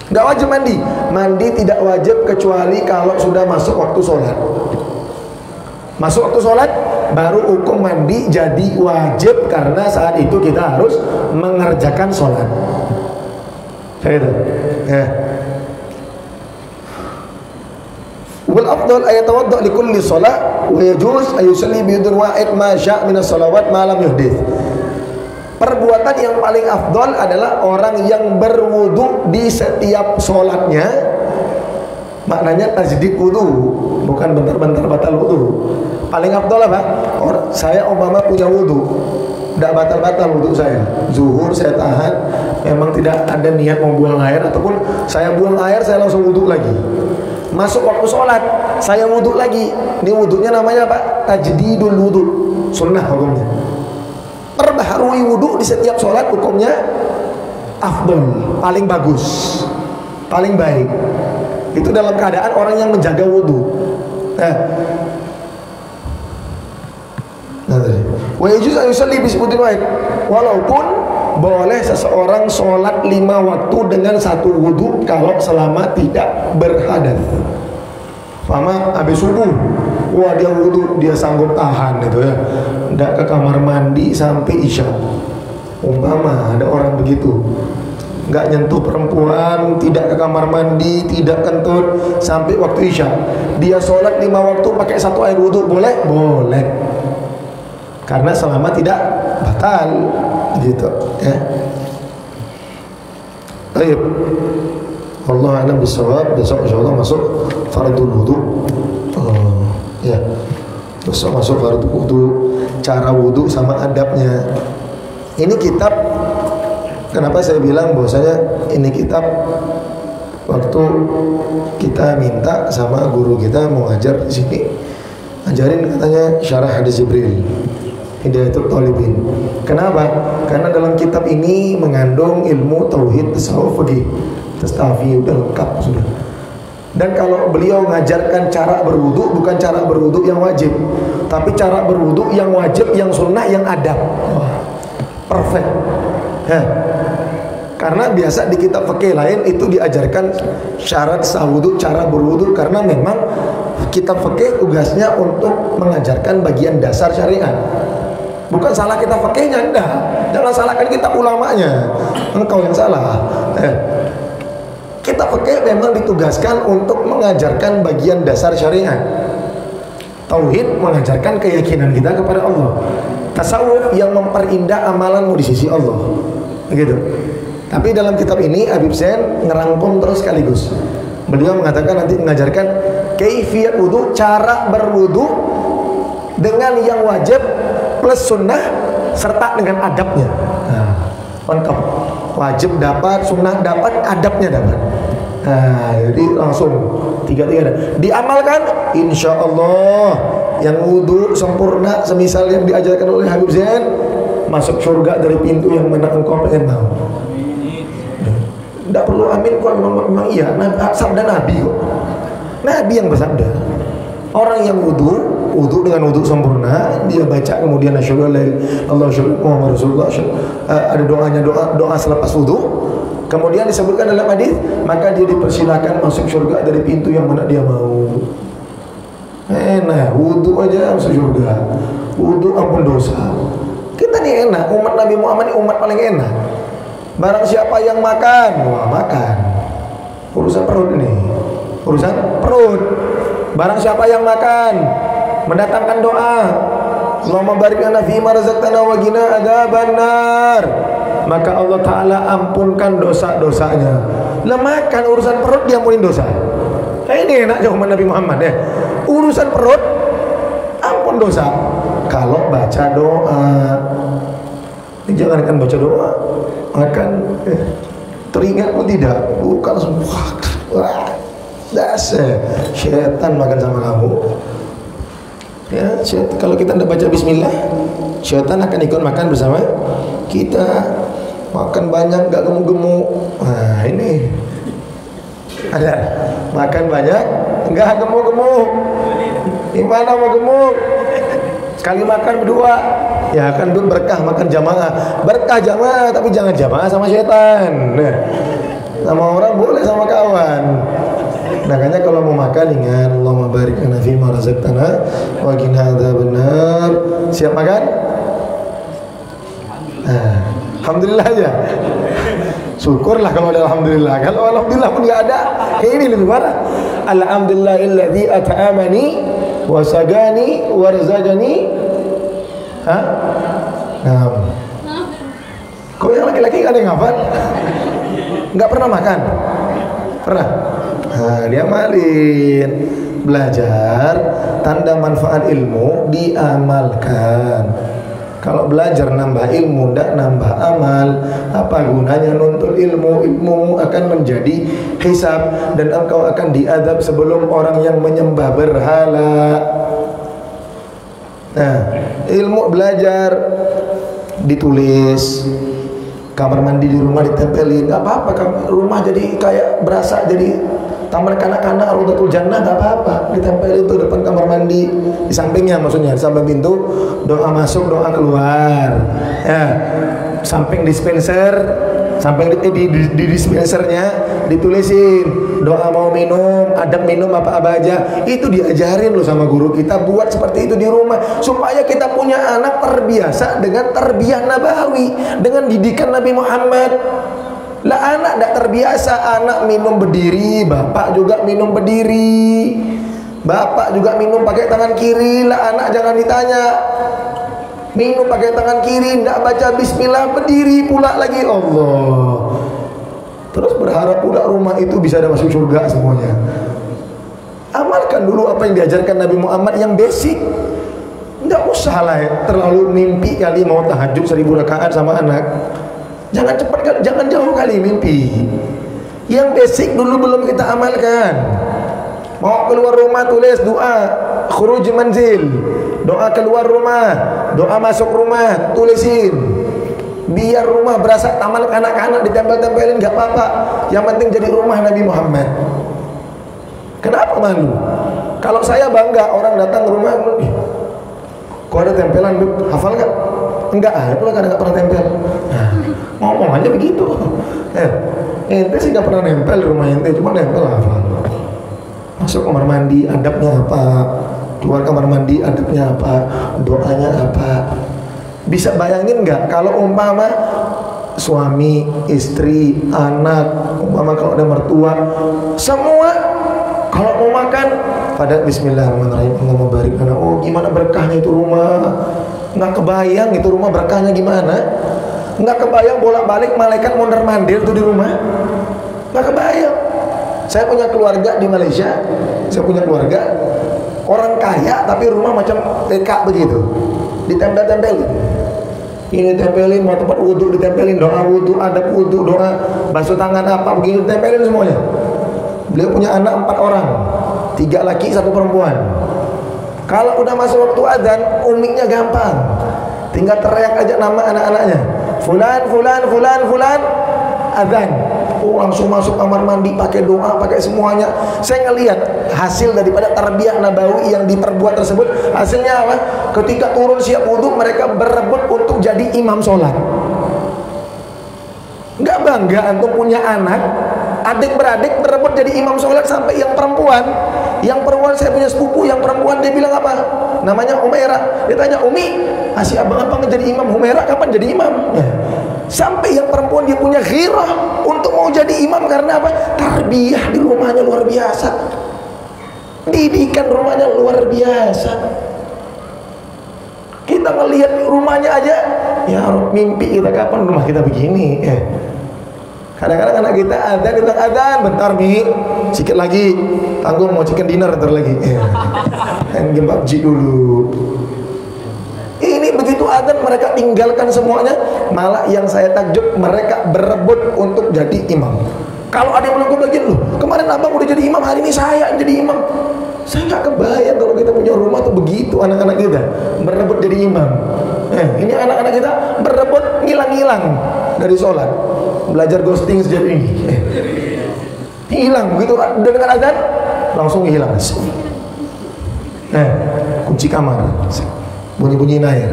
Nggak wajib mandi. Mandi tidak wajib kecuali kalau sudah masuk waktu sholat. Masuk waktu sholat, baru hukum mandi jadi wajib, karena saat itu kita harus mengerjakan sholat. Kayak itu. Ya. Wal afdal ayatawadda li kulli shalah wa yajuz ayusalli bi yadin wahid ma syaa' min as-shalawat ma lam yuhdits. Perbuatan yang paling afdal adalah orang yang berwudu di setiap sholatnya. Maknanya tajdid wudu, bukan bentar-bentar batal wudu. Paling afdal apa? Saya umpama punya wudu, tidak batal-batal wudu saya. Zuhur saya tahan, memang tidak ada niat mau buang air, ataupun saya buang air saya langsung wudu lagi. Masuk waktu sholat, saya wudu lagi. Ini wudunya namanya apa? Tajdidul wudu, sunnah hukumnya. Perbaharui wudu di setiap sholat hukumnya afdal, paling bagus, paling baik. Itu dalam keadaan orang yang menjaga wudu. Wa yajuz an yusalli bi subutin wahid. Walaupun boleh seseorang sholat 5 waktu dengan satu wudu kalau selama tidak berhadas. Sama habis subuh, wah dia wudu, dia sanggup tahan gitu ya, tidak ke kamar mandi sampai isya. Umpama ada orang begitu, nggak nyentuh perempuan, tidak ke kamar mandi, tidak kentut sampai waktu isya. Dia sholat 5 waktu pakai satu air wudu, boleh? Boleh, karena selama tidak batal gitu ya. Baik, Allah a'lam bishawab. Besok insyaallah masuk fardul wudu. Ya, besok masuk fardul wudu, cara wudu sama adabnya. Ini kitab, kenapa saya bilang bahwasanya ini kitab, waktu kita minta sama guru kita mau ngajar di sini, ajarin katanya syarah hadis Jibril, Hidayatul Thalibin. Kenapa? Karena dalam kitab ini mengandung ilmu tauhid, tasawuf, fikih, tastafi, udah lengkap sudah. Dan kalau beliau mengajarkan cara berwudu, bukan cara berwudu yang wajib, tapi cara berwudu yang wajib, yang sunnah, yang adab. Wah, perfect. Karena biasa di kitab fikih lain itu diajarkan syarat sah wudu, cara berwudu, karena memang kitab fikih tugasnya untuk mengajarkan bagian dasar syariat. Bukan salah kita fikihnya, enggak. Jangan salahkan kita ulamanya. Engkau yang salah. Kita fikih memang ditugaskan untuk mengajarkan bagian dasar syariat. Tauhid mengajarkan keyakinan kita kepada Allah. Tasawuf yang memperindah amalanmu di sisi Allah. Begitu. Tapi dalam kitab ini Habib Zain ngerangkum terus sekaligus. Beliau mengatakan nanti mengajarkan kaifiyat wudu, cara berwudu dengan yang wajib plus sunnah serta dengan adabnya. Lengkap. Wajib dapat, sunnah dapat, adabnya dapat. Jadi langsung tiga-tiga diamalkan, insya Allah yang wudu sempurna semisal yang diajarkan oleh Habib Zain masuk surga dari pintu yang mana engkau pengen mau. Tidak perlu amin kok, memang iya. Sabda Nabi kok. Nabi yang bersabda. Orang yang wudu dengan wudu sempurna, dia baca kemudian asyhadu an la ilaha illallah wa asyhadu anna Muhammadar Rasulullah. Ada doanya, doa selepas wudu. Kemudian disebutkan dalam hadis, maka dia dipersilakan masuk surga dari pintu yang mana dia mau. Enak, wudu aja masuk surga. Wudu ampun dosa. Kita nih enak, umat Nabi Muhammad ini umat paling enak. Barang siapa yang makan, wah makan. Urusan perut ini, urusan perut. Barang siapa yang makan, mendatangkan doa, Allahumma barik lana fima razaqtana wa qina adzabannar, maka Allah Ta'ala ampunkan dosa-dosanya. Lah makan urusan perut dia ampunin dosa. Ini enak umat Nabi Muhammad ya. Urusan perut ampun dosa. Kalau baca doa, jangan kan baca doa makan. Teringat pun tidak. Bukan langsung wah, dasar syaitan makan sama kamu. Ya, kalau kita tidak baca bismillah, syaitan akan ikut makan bersama kita. Makan banyak gak gemuk-gemuk. Nah ini ada makan banyak enggak gemuk-gemuk. Gimana mau gemuk? Sekali makan berdua, ya kan berkah makan jamaah. Berkah jamaah, tapi jangan jamaah sama syaitan. Nah, sama orang boleh, sama kawan. Makanya kalau mau makan ingat Allahumma barik lana fima razaqtana wa qina adzabannar. Siap makan? Alhamdulillah aja. Syukurlah kalau ada alhamdulillah. Kalau alhamdulillah pun enggak ada, ini lebih parah. Alhamdulillahilladzi at'amani wa sagani warzaqani. Hah? Nah. Kok yang laki-laki enggak ada yang hafal? Enggak pernah makan? Pernah? Nah, dia malin. Belajar, tanda manfaat ilmu diamalkan. Kalau belajar nambah ilmu, tidak nambah amal, apa gunanya nuntut ilmu? Ilmu akan menjadi hisab dan engkau akan diadab sebelum orang yang menyembah berhala. Nah, ilmu belajar ditulis, kamar mandi di rumah ditempelin, nggak apa-apa. Rumah jadi kayak berasa jadi taman kanak-kanak, Raudatul Jannah, nggak apa-apa. Ditempelin tuh depan kamar mandi, di sampingnya, maksudnya di samping pintu, doa masuk, doa keluar. Ya, samping dispenser, samping di dispensernya ditulisin doa mau minum, adab minum apa aja. Itu diajarin loh sama guru kita, buat seperti itu di rumah supaya kita punya anak terbiasa dengan tarbiyah nabawi, dengan didikan Nabi Muhammad. Lah anak tidak terbiasa, anak minum berdiri, bapak juga minum berdiri, bapak juga minum pakai tangan kiri. Lah anak jangan ditanya, minum pakai tangan kiri, tidak baca bismillah, berdiri pula lagi. Allah. Terus berharap pula rumah itu bisa ada masuk surga semuanya. Amalkan dulu apa yang diajarkan Nabi Muhammad yang basic. Tidak usah lah ya, terlalu mimpi kali mau tahajud 1000 rakaat sama anak. Jangan cepat, jangan jauh kali mimpi. Yang basic dulu belum kita amalkan. Mau keluar rumah tulis doa khuruj manzil, doa keluar rumah, doa masuk rumah, tulisin. Biar rumah berasa taman kanak-kanak, ditempel-tempelin nggak apa-apa. Yang penting jadi rumah Nabi Muhammad. Kenapa malu? Kalau saya bangga orang datang ke rumah, kok ada tempelan, hafal nggak? Enggak, itu kan nggak pernah tempel. Nah, ngomong aja begitu. Ente sih nggak pernah nempel di rumah ente, cuma nempel hafal. Masuk kamar mandi, adabnya apa? Keluar kamar mandi, adabnya apa? Doanya apa? Bisa bayangin nggak kalau umpama suami, istri, anak, umpama kalau ada mertua, semua kalau mau makan pada bismillahirrahmanirrahim, Allahumma barik lana. Oh, gimana berkahnya itu rumah. Nggak kebayang itu rumah berkahnya gimana. Nggak kebayang bolak-balik malaikat mondar-mandir tuh di rumah. Nggak kebayang. Saya punya keluarga di Malaysia. Saya punya keluarga orang kaya tapi rumah macam TK begitu. Ditempel-tempelin. Ini tempelin, mau tempat wudhu ditempelin, doa wudhu, adab wudhu, doa basuh tangan apa begini ditempelin semuanya. Beliau punya anak 4 orang, 3 laki 1 perempuan. Kalau udah masuk waktu azan, umiknya gampang, tinggal teriak aja nama anak-anaknya, fulan, fulan, fulan, fulan, azan. Oh, langsung masuk kamar mandi, pakai doa, pakai semuanya. Saya ngelihat hasil daripada tarbiyah nabawi yang diperbuat tersebut. Hasilnya apa? Ketika turun siap wudhu, mereka berebut untuk jadi imam sholat. Nggak bangga antum punya anak, adik-beradik berebut jadi imam sholat. Sampai yang perempuan, saya punya sepupu yang perempuan, dia bilang apa? Namanya Humaira. Dia tanya, Umi, asih abang-abang jadi imam, Humaira kapan jadi imam? Ya. Sampai yang perempuan dia punya ghirah untuk mau jadi imam. Karena apa? Tarbiyah di rumahnya luar biasa, didikan rumahnya luar biasa. Kita ngelihat rumahnya aja, ya mimpi kita kapan rumah kita begini. Kadang-kadang anak kita adzan, bentar Mi, sikit lagi, tanggung mau chicken dinner bentar lagi. Main game PUBG dulu. Ini begitu adzan mereka tinggalkan semuanya. Malah yang saya takjub, mereka berebut untuk jadi imam. Kalau ada yang bilang kebagian, loh kemarin abang udah jadi imam, hari ini saya yang jadi imam. Saya nggak kebayang kalau kita punya rumah tuh begitu, anak-anak kita berebut jadi imam. Ini anak-anak kita berebut ngilang-ngilang dari sholat, belajar ghosting sejak ini. Hilang begitu udah dengan azan langsung hilang. Kunci kamar, bunyi-bunyiin air.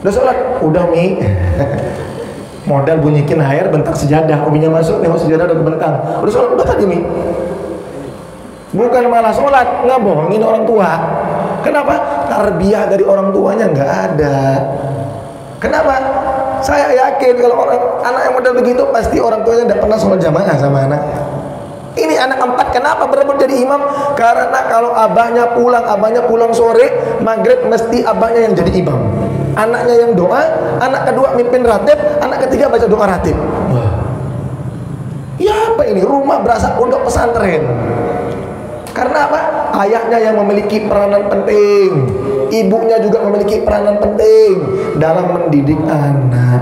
Udah sholat, udah mi. Modal bunyikin air, bentak sejadah, uminya masuk, nengok sejadah udah kebentang. Udah sholat, udah tadi mi. Bukan malah sholat, nggak bohongin orang tua. Kenapa? Tarbiyah dari orang tuanya nggak ada. Kenapa? Saya yakin kalau anak yang model begitu pasti orang tuanya tidak pernah sholat jamaah sama anaknya. Ini anak 4 kenapa berebut jadi imam? Karena kalau abahnya pulang sore, maghrib mesti abahnya yang jadi imam. Anaknya yang doa, anak kedua mimpin ratib, anak ketiga baca doa ratib. Wah. Ya apa ini? Rumah berasa pondok pesantren. Karena apa? Ayahnya yang memiliki peranan penting, ibunya juga memiliki peranan penting dalam mendidik anak.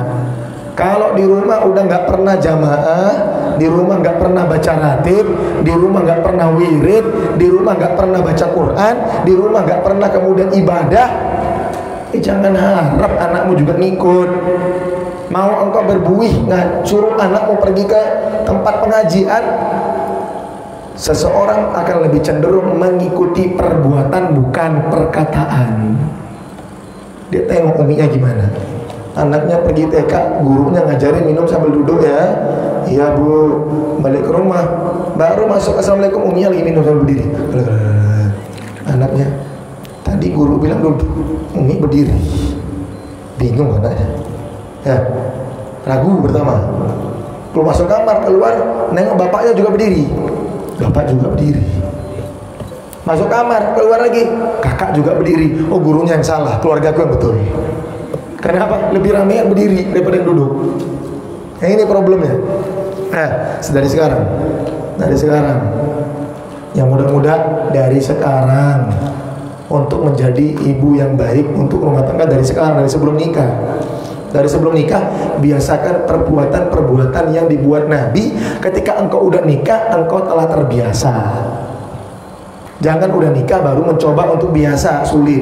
Kalau di rumah udah nggak pernah jamaah, di rumah nggak pernah baca ratib, di rumah nggak pernah wirid, di rumah nggak pernah baca Quran, di rumah nggak pernah kemudian ibadah, jangan harap anakmu juga ngikut. Mau engkau berbuih nggak suruh anakmu pergi ke tempat pengajian, seseorang akan lebih cenderung mengikuti perbuatan bukan perkataan. Dia tengok uminya gimana. Anaknya pergi TK, gurunya ngajarin minum sambil duduk ya. Iya bu, balik ke rumah baru masuk assalamualaikum, uminya lagi minum sambil berdiri. Anaknya, tadi guru bilang duduk, umi berdiri. Bingung anaknya. Ya, ragu pertama. Kalau masuk kamar, keluar, nengok bapaknya juga berdiri. Bapak juga berdiri. Masuk kamar, keluar lagi, kakak juga berdiri. Oh gurunya yang salah, keluargaku yang betul. Kenapa? Lebih ramai yang berdiri daripada yang duduk. Ini problemnya. Dari sekarang, yang muda-muda dari sekarang untuk menjadi ibu yang baik untuk rumah tangga dari sekarang, dari sebelum nikah. Dari sebelum nikah, biasakan perbuatan-perbuatan yang dibuat Nabi. Ketika engkau udah nikah, engkau telah terbiasa. Jangan udah nikah baru mencoba untuk biasa, sulit.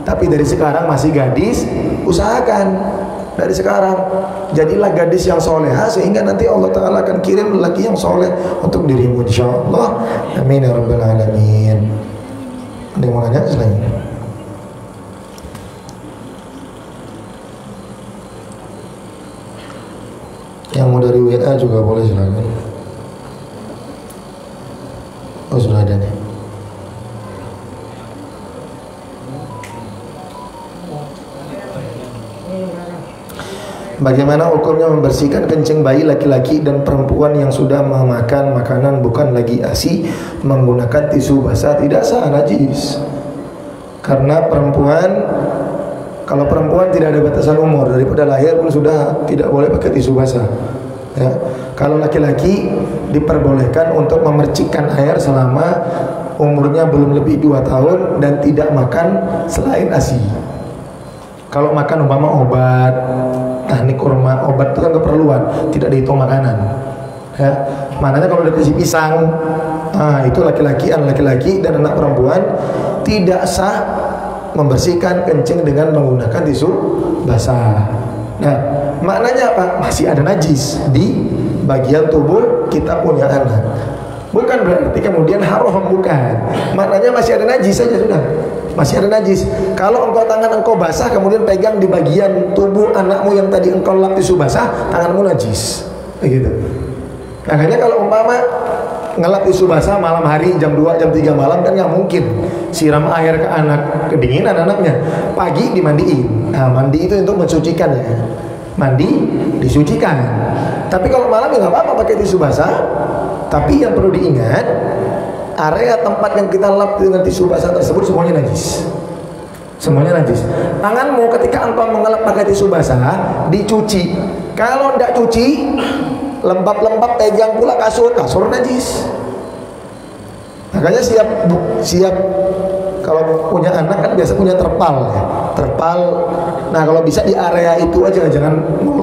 Tapi dari sekarang masih gadis, usahakan dari sekarang jadilah gadis yang soleha, sehingga nanti Allah Ta'ala akan kirim lelaki yang soleh untuk dirimu insyaallah. Amin ya rabbal alamin. Ada yang mau nanya selain ini? Yang mau dari WA juga boleh, silakan. Oh sudah ada nih. Bagaimana hukumnya membersihkan kencing bayi laki-laki dan perempuan yang sudah memakan makanan bukan lagi ASI menggunakan tisu basah? Tidak sah, najis. Karena perempuan, kalau perempuan tidak ada batasan umur, daripada lahir pun sudah tidak boleh pakai tisu basah. Ya. Kalau laki-laki diperbolehkan untuk memercikkan air selama umurnya belum lebih 2 tahun dan tidak makan selain ASI. Kalau makan umpama obat, teknik kurma, obat itu kan keperluan, tidak dihitung makanan. Ya, maknanya kalau dikasih pisang, itu laki-laki, anak laki-laki dan anak perempuan tidak sah membersihkan kencing dengan menggunakan tisu basah. Nah, maknanya apa? Masih ada najis di bagian tubuh kita punya anak. Bukan berarti kemudian haram, bukan. Maknanya masih ada najis saja sudah. Masih ada najis. Kalau tangan engkau basah kemudian pegang di bagian tubuh anakmu yang tadi engkau lap tisu basah, tanganmu najis. Begitu. Makanya kalau umpama ngelap tisu basah malam hari jam 2, jam 3 malam kan nggak mungkin siram air ke anak, kedinginan anaknya. Pagi dimandiin. Nah, mandi itu untuk mensucikan ya. Mandi disucikan. Tapi kalau malam ya nggak apa-apa pakai tisu basah. Tapi yang perlu diingat, area tempat yang kita lap dengan tisu basah tersebut semuanya najis. Semuanya najis. Tanganmu ketika engkau mengelap pakai tisu basah dicuci. Kalau tidak cuci, lembab-lembab pegang pula kasur najis. Makanya siap kalau punya anak kan biasa punya terpal ya. terpal. Nah kalau bisa di area itu aja, jangan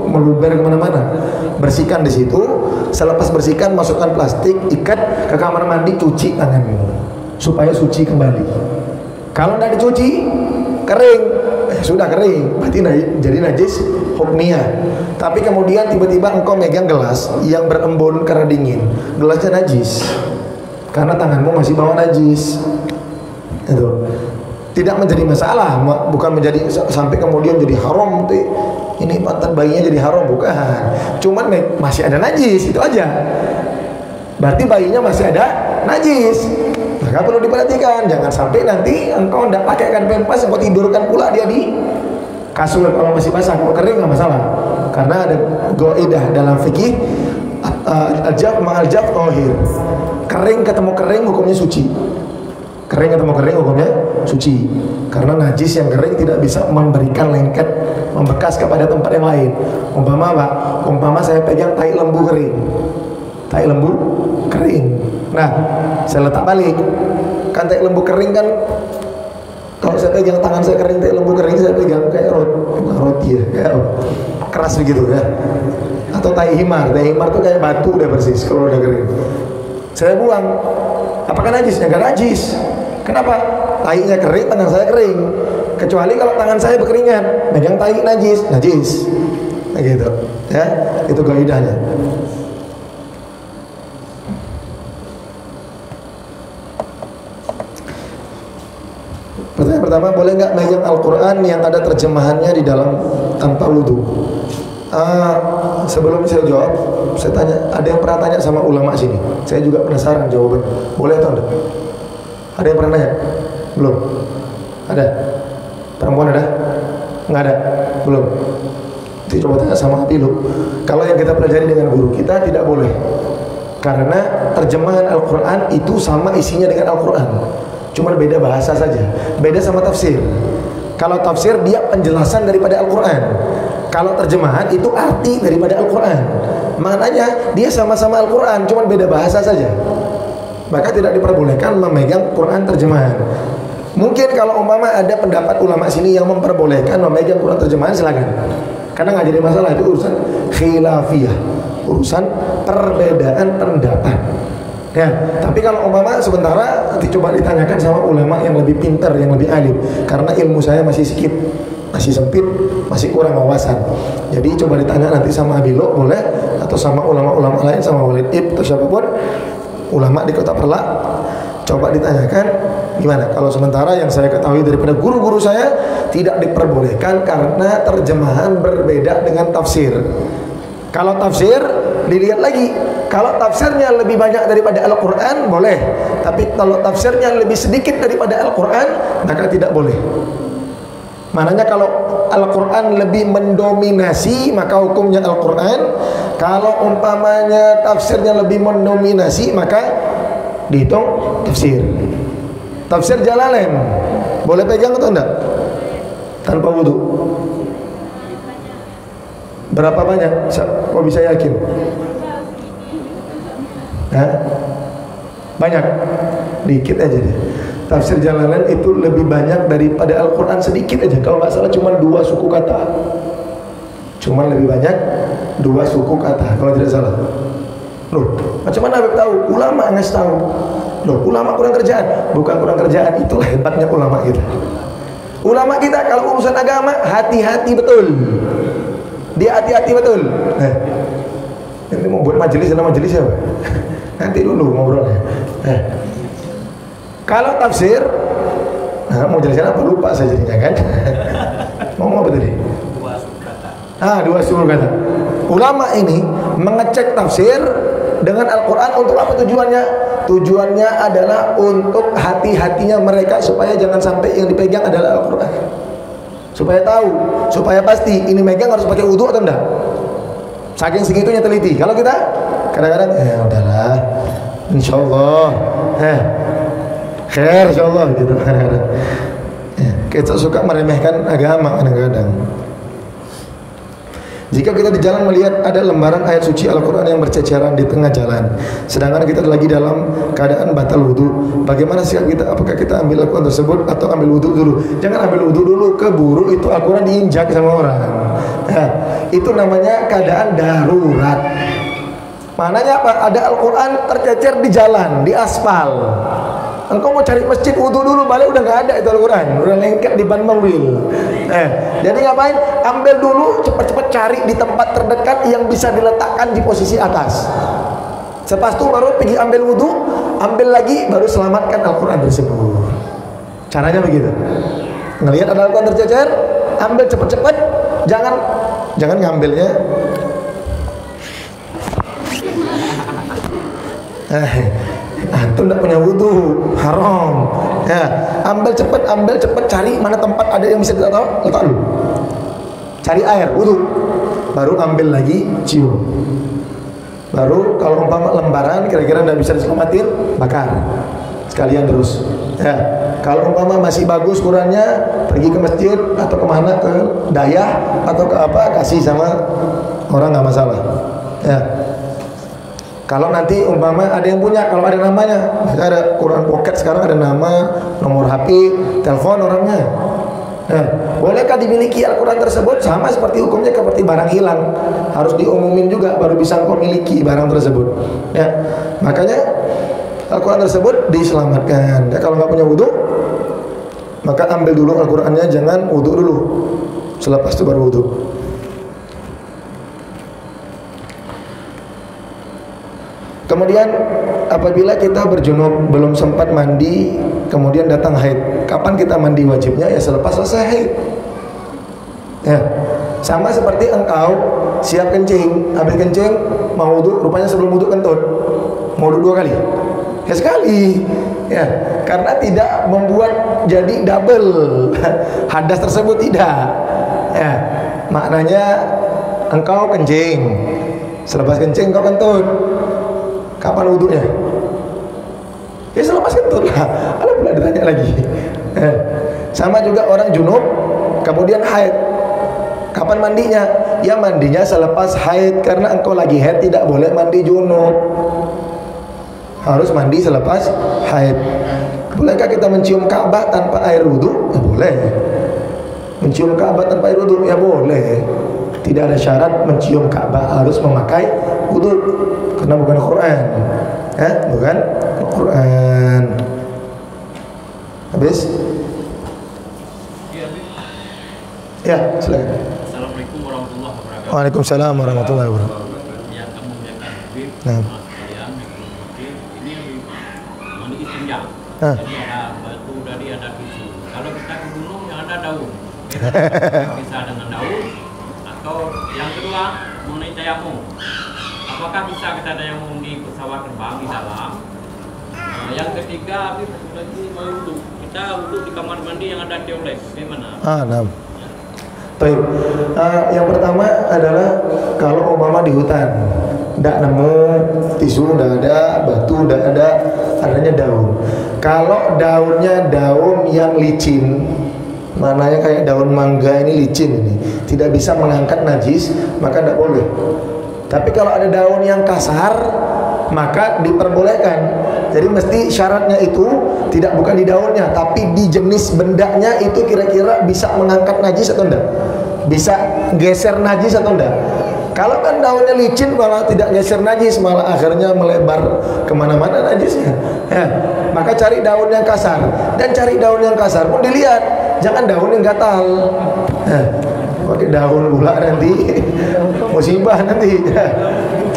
meluber kemana-mana. Bersihkan di situ. Selepas bersihkan, masukkan plastik, ikat ke kamar mandi, cuci tanganmu supaya suci kembali. Kalau tidak dicuci, kering, sudah kering, berarti jadi najis hukmiyah. Tapi kemudian tiba-tiba engkau megang gelas yang berembun karena dingin, gelasnya najis karena tanganmu masih bawa najis. Itu tidak menjadi masalah, bukan menjadi sampai kemudian jadi haram. Ini mantan bayinya jadi haram, bukan. Cuman masih ada najis, itu aja. Berarti bayinya masih ada najis. Maka perlu diperhatikan, jangan sampai nanti engkau tidak pakaikan pempas, engkau tidurkan pula dia di kasur. Kalau masih basah, kalau kering nggak masalah. Karena ada goidah dalam fikih, al-jaf ma'al jaf tahir. Kering ketemu kering hukumnya suci. Kering ketemu kering hukumnya suci. Karena najis yang kering tidak bisa memberikan lengket, membekas kepada tempat yang lain. Umpama apa? Umpama saya pegang tai lembu kering. Tai lembu kering. Nah, saya letak balik. Kan tai lembu kering kan, kalau saya pegang tangan saya kering, tai lembu kering saya pegang kayak roti ya, kayak keras begitu ya. Atau tai himar tuh kayak batu udah persis kalau udah kering. Saya buang. Apakah najis? Ya enggak najis. Kenapa? Tainya kering, tangan saya kering. Kecuali kalau tangan saya berkeringat, megang tai najis. Nah gitu. Ya, itu kaidahnya. Pertanyaan pertama, boleh nggak megang Al-Quran yang ada terjemahannya di dalam tanpa wudhu? Sebelum saya jawab, saya tanya, ada yang pernah tanya sama ulama sini? Saya juga penasaran jawaban. Boleh atau enggak? Ada yang pernah nanya? Belum? Ada? Perempuan ada? Nggak ada? Belum? Nanti coba tanya sama Apilu. Kalau yang kita pelajari dengan guru kita tidak boleh, karena terjemahan Al-Quran itu sama isinya dengan Al-Quran, cuma beda bahasa saja, beda sama tafsir. Kalau tafsir dia penjelasan daripada Al-Quran, kalau terjemahan itu arti daripada Al-Quran. Maknanya dia sama-sama Al-Quran, cuma beda bahasa saja. Maka tidak diperbolehkan memegang Quran terjemahan. Mungkin kalau umpama ada pendapat ulama sini yang memperbolehkan memegang Quran terjemahan, silakan. Karena nggak jadi masalah, itu urusan khilafiyah, urusan perbedaan pendapat. Ya, tapi kalau umpama sementara nanti coba ditanyakan sama ulama yang lebih pintar, yang lebih alim. Karena ilmu saya masih sedikit, masih sempit, masih kurang wawasan. Jadi coba ditanya nanti sama Abilo boleh, atau sama ulama-ulama lain, sama Walid Ib atau siapapun, ulama di Kota Perlak. Coba ditanyakan gimana. Kalau sementara yang saya ketahui daripada guru-guru saya, tidak diperbolehkan karena terjemahan berbeda dengan tafsir. Kalau tafsir dilihat lagi, kalau tafsirnya lebih banyak daripada Al-Quran boleh, tapi kalau tafsirnya lebih sedikit daripada Al-Quran maka tidak boleh. Maknanya kalau Al-Quran lebih mendominasi maka hukumnya Al-Quran. Kalau umpamanya tafsirnya lebih mendominasi maka dihitung tafsir. Tafsir Jalalain boleh pegang atau enggak? Tanpa wudu. Berapa banyak? Kok bisa yakin? Hah? Banyak? Dikit aja deh. Tafsir Jalalain itu lebih banyak daripada Al-Quran sedikit aja. Kalau nggak salah cuma 2 suku kata. Cuma lebih banyak 2 suku kata kalau tidak salah. Loh, macam mana Habib tahu? Ulama ngasih tahu. Loh, ulama kurang kerjaan? Bukan kurang kerjaan, itulah hebatnya ulama kita. Ulama kita kalau urusan agama hati-hati betul. Dia hati-hati betul. Ini mau buat majelis, ada majelis ya Pak? Nanti dulu ngobrolnya. Kalau tafsir, mau jelasin apa? Lupa saya jadinya kan. Ngomong apa tadi? 2 suku kata. Ulama ini mengecek tafsir dengan Al-Quran untuk apa tujuannya? Tujuannya adalah untuk hati-hatinya mereka, supaya jangan sampai yang dipegang adalah Al-Quran. Supaya tahu, supaya pasti ini megang harus pakai wudu atau enggak. Saking segitunya teliti. Kalau kita kadang-kadang ya udahlah, insyaallah, khair insyaallah gitu kadang-kadang. Kita suka meremehkan agama kadang-kadang. Jika kita di jalan melihat ada lembaran ayat suci Al-Quran yang berceceran di tengah jalan, sedangkan kita lagi dalam keadaan batal wudu, bagaimana sikap kita? Apakah kita ambil Al-Quran tersebut atau ambil wudu dulu? Jangan ambil wudu dulu, keburu itu Al-Quran diinjak sama orang. Nah, itu namanya keadaan darurat. Maknanya apa? Ada Al-Quran tercecer di jalan, di aspal. Engkau mau cari masjid, wudu dulu, balik udah nggak ada itu Al-Quran, udah lengket di ban mobil. Jadi ngapain? Ambil dulu, cepat-cepat cari di tempat terdekat yang bisa diletakkan di posisi atas. Selepas itu baru pergi ambil wudu, ambil lagi, baru selamatkan Al-Quran tersebut. Caranya begitu. Ngelihat ada Al-Quran tercecer, ambil cepat-cepat, jangan ngambilnya. Antum tidak punya wudu, haram. Ya, ambil cepat, cari mana tempat ada yang bisa letak dulu. Cari air, wudu, baru ambil lagi, cium. Baru kalau umpama lembaran kira-kira tidak bisa diselamatin, bakar sekalian terus. Ya, kalau umpama masih bagus ukurannya, pergi ke masjid atau kemana, ke dayah atau ke apa, kasih sama orang, nggak masalah. Ya. Kalau nanti umpama ada yang punya, kalau ada namanya, ada Quran Pocket sekarang ada nama, nomor HP, telepon orangnya. Nah, bolehkah dimiliki Al-Quran tersebut? Sama seperti hukumnya seperti barang hilang, harus diumumin juga baru bisa kau miliki barang tersebut. Ya, makanya Al-Quran tersebut diselamatkan. Ya, kalau nggak punya wudu, maka ambil dulu Al-Qurannya, jangan wudu dulu. Selepas itu baru wudu. Kemudian apabila kita berjunub belum sempat mandi, kemudian datang haid, kapan kita mandi wajibnya? Ya selepas selesai haid. Ya, sama seperti engkau siap kencing, habis kencing mau wudu, rupanya sebelum wudu kentut, mau wudu 2 kali, ya sekali. Ya, karena tidak membuat jadi double hadas tersebut, tidak. Ya, maknanya engkau kencing, selepas kencing engkau kentut. Kapan wudunya? Ya selepas kentut lah. Ada pula ditanya lagi. Sama juga orang junub kemudian haid. Kapan mandinya? Ya mandinya selepas haid, karena engkau lagi haid tidak boleh mandi junub. Harus mandi selepas haid. Bolehkah kita mencium Ka'bah tanpa air wudu? Ya boleh. Mencium Ka'bah tanpa air wudu? Ya boleh. Tidak ada syarat mencium Ka'bah harus memakai wudu, karena bukan Al-Quran. Bukan Al-Quran. Habis? Ya, silakan. Assalamualaikum warahmatullahi wabarakatuh. Waalaikumsalam warahmatullahi wabarakatuh. Yang kamu menjaga Habib, Nah. kalian ini mandi istinja. Nah. Jadi ada batu, tadi ada tisu. Kalau kita ke gunung yang ada daun, bisa dengan daun. Atau yang kedua mengenai tayamum. Apakah bisa kita tayamum di pesawat terbang di dalam? Yang ketiga, Habib lagi mau wudu. Kita wudu di kamar mandi yang ada tioles. Gimana? Nah. Baik. Yang pertama adalah kalau umpama di hutan, tidak nemu tisu, tidak ada batu, tidak ada, adanya daun. Kalau daunnya daun yang licin, mananya kayak daun mangga ini licin ini, tidak bisa mengangkat najis, maka tidak boleh. Tapi kalau ada daun yang kasar, maka diperbolehkan. Jadi mesti syaratnya itu tidak bukan di daunnya, tapi di jenis bendanya itu kira-kira bisa mengangkat najis atau enggak, bisa geser najis atau enggak. Kalau kan daunnya licin malah tidak geser najis, malah akhirnya melebar kemana-mana najisnya. Ya, maka cari daun yang kasar, dan cari daun yang kasar pun dilihat, jangan daun yang gatal. Pakai daun pula nanti musibah nanti.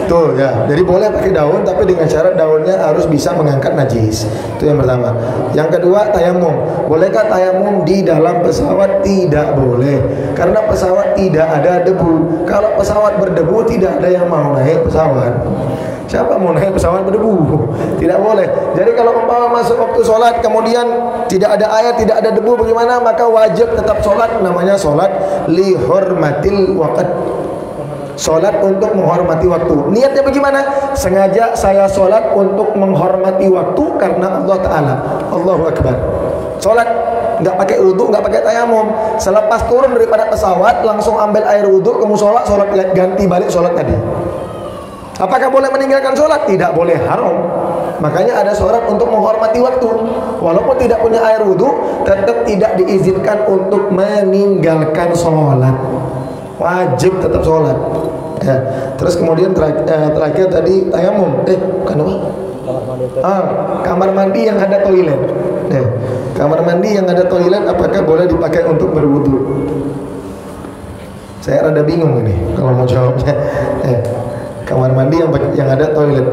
Tuh ya, jadi boleh pakai daun, tapi dengan syarat daunnya harus bisa mengangkat najis. Itu yang pertama. Yang kedua, tayamum. Bolehkah tayamum di dalam pesawat? Tidak boleh, karena pesawat tidak ada debu. Kalau pesawat berdebu, tidak ada yang mau naik pesawat. Siapa mau naik pesawat berdebu? Tidak boleh. Jadi kalau umpama masuk waktu sholat, kemudian tidak ada air, tidak ada debu, bagaimana? Maka wajib tetap sholat. Namanya sholat li hurmatil waqt. Sholat untuk menghormati waktu. Niatnya bagaimana? Sengaja saya sholat untuk menghormati waktu karena Allah Ta'ala. Allahu Akbar. Sholat nggak pakai wudu, nggak pakai tayamum. Selepas turun daripada pesawat langsung ambil air wudu ke musola, sholat ganti balik sholat tadi. Apakah boleh meninggalkan sholat? Tidak boleh, haram. Makanya ada syarat untuk menghormati waktu. Walaupun tidak punya air wudu, tetap tidak diizinkan untuk meninggalkan sholat. Wajib tetap sholat. Ya. Terus kemudian terakhir tadi tayamum. Bukan apa? Kamar mandi yang ada toilet. Ya. Kamar mandi yang ada toilet apakah boleh dipakai untuk berwudu? Saya rada bingung ini kalau mau jawabnya. Ya. Kamar mandi yang ada toilet.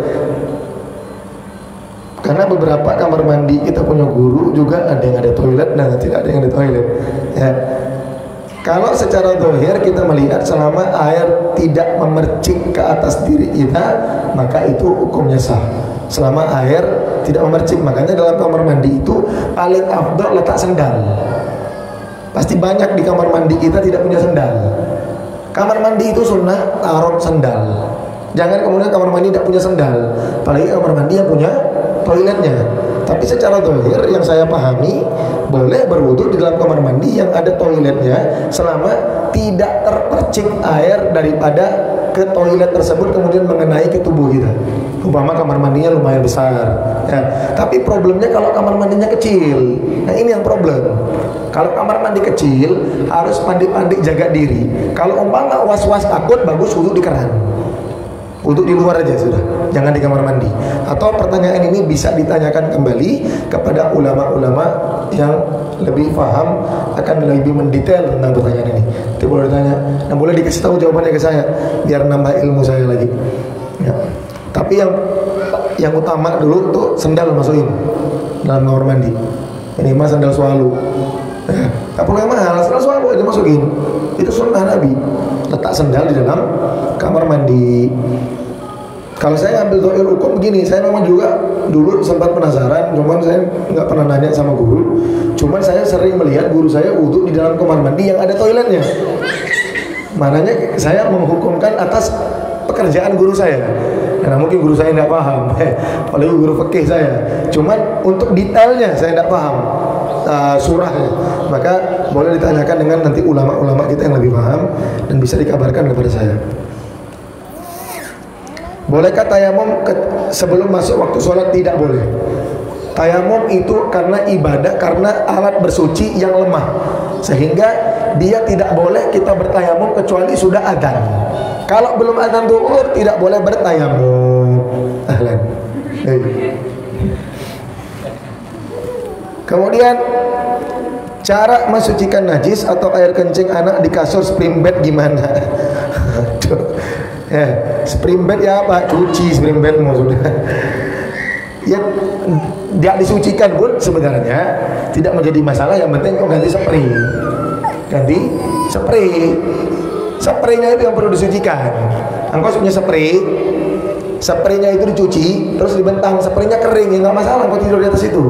Karena beberapa kamar mandi kita punya guru juga ada yang ada toilet dan tidak ada yang ada toilet. Ya. Kalau secara zahir kita melihat selama air tidak memercik ke atas diri kita, maka itu hukumnya sah. Selama air tidak memercik, makanya dalam kamar mandi itu paling afdal letak sendal. Pasti banyak di kamar mandi kita tidak punya sendal. Kamar mandi itu sunnah taruh sendal. Jangan kemudian kamar mandi tidak punya sendal, apalagi kamar mandi yang punya toiletnya. Tapi secara zahir yang saya pahami, boleh berwudu di dalam kamar mandi yang ada toiletnya selama tidak terpercik air daripada ke toilet tersebut kemudian mengenai ke tubuh kita. Umpama kamar mandinya lumayan besar, ya. Tapi problemnya kalau kamar mandinya kecil. Nah ini yang problem. Kalau kamar mandi kecil harus pandai-pandai jaga diri. Kalau umpama was-was takut, bagus wudu di keran. Wudu di luar aja sudah, jangan di kamar mandi. Atau pertanyaan ini bisa ditanyakan kembali kepada ulama-ulama yang lebih paham, akan lebih mendetail tentang pertanyaan ini. Itu boleh ditanya, dan boleh dikasih tahu jawabannya ke saya, biar nambah ilmu saya lagi. Ya. Tapi yang utama dulu tuh sendal masukin dalam kamar mandi. Ini mah sandal swalu. Tak perlu yang mahal, sandal swalu aja masukin. Itu sunnah Nabi. Letak sendal di dalam kamar mandi. Kalau saya ambil zahir hukum begini, saya memang juga dulu sempat penasaran, cuman saya nggak pernah nanya sama guru. Cuman saya sering melihat guru saya wudu di dalam kamar mandi yang ada toiletnya. Makanya saya menghukumkan atas pekerjaan guru saya. Karena mungkin guru saya nggak paham, apalagi guru fikih saya. Cuman untuk detailnya saya nggak paham surahnya. Maka boleh ditanyakan dengan nanti ulama-ulama kita yang lebih paham dan bisa dikabarkan kepada saya. Bolehkah tayamum sebelum masuk waktu sholat? Tidak boleh. Tayamum itu karena ibadah, karena alat bersuci yang lemah, sehingga dia tidak boleh kita bertayamum kecuali sudah adzan. Kalau belum adzan zuhur tidak boleh bertayamum. Ahlan. Kemudian cara mensucikan najis atau air kencing anak di kasur spring bed gimana? Ya, spring bed ya apa? Cuci spring bed mau sudah. Ya, dia disucikan pun sebenarnya tidak menjadi masalah. Yang penting kau ganti spray. Ganti spray. Spraynya itu yang perlu disucikan. Engkau punya spray, spraynya itu dicuci, terus dibentang, spraynya kering, ya nggak masalah. Engkau tidur di atas itu.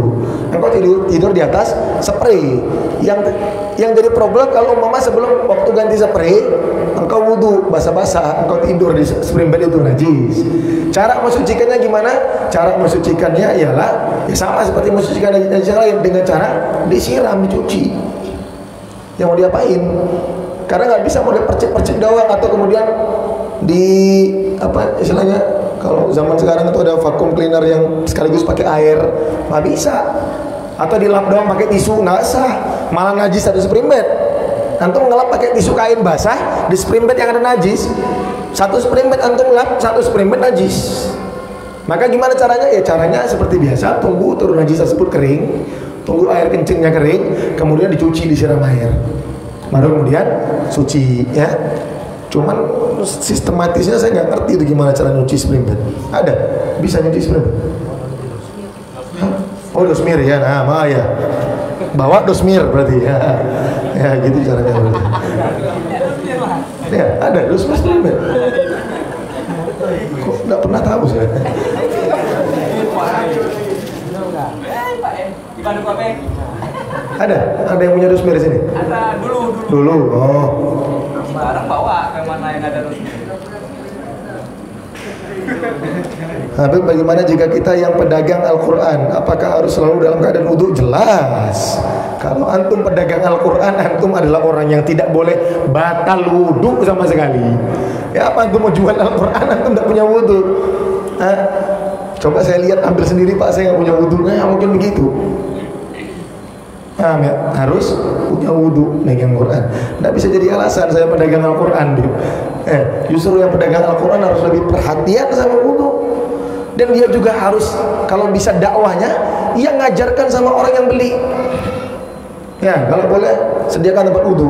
Engkau tidur di atas spray. Yang jadi problem kalau mama sebelum waktu ganti spray, engkau wudu basah-basah, engkau tidur di spring bed itu najis. Cara mensucikannya gimana? Cara mensucikannya ialah ya sama seperti mensucikan najis yang lain, dengan cara disiram, dicuci. Yang mau diapain? Karena nggak bisa mau dipercik-percik doang atau kemudian di apa istilahnya, kalau zaman sekarang itu ada vacuum cleaner yang sekaligus pakai air, nggak bisa. Atau dilap doang pakai tisu, nggak sah, malah najis satu spring bed. Antum ngelap pakai tisu kain basah di spring bed yang ada najis. Satu spring bed antum lap, satu spring bed najis. Maka gimana caranya? Ya caranya seperti biasa, tunggu turun najis tersebut kering, tunggu air kencingnya kering, kemudian dicuci, disiram air, baru kemudian suci, ya. Cuman sistematisnya saya nggak ngerti itu gimana cara nyuci spring bed. Ada bisa nyuci spring bed? Oh, dosmir ya, nah ya. Bawa dosmir berarti ya. Ya gitu caranya berarti. Ya, ada dosmir spring bed. Kok nggak pernah tahu saya? Ada yang punya dosmir di sini? Ada dulu. Oh. Sekarang bawa ke mana yang ada dosmir. Tapi bagaimana jika kita yang pedagang Al-Quran? Apakah harus selalu dalam keadaan wudhu? Jelas. Kalau antum pedagang Al-Quran, antum adalah orang yang tidak boleh batal wudhu sama sekali. Ya apa antum mau jual Al-Quran, antum tidak punya wudhu? Coba saya lihat, ambil sendiri Pak, saya nggak punya wudhu. Nah, mungkin begitu. Ya? Harus punya wudhu megang Quran. Tidak bisa jadi alasan saya pedagang Al-Quran. Justru yang pedagang Al-Quran harus lebih perhatian sama wudhu. Dan dia juga harus, kalau bisa dakwahnya, ia ngajarkan sama orang yang beli. Ya, kalau boleh sediakan tempat wudhu.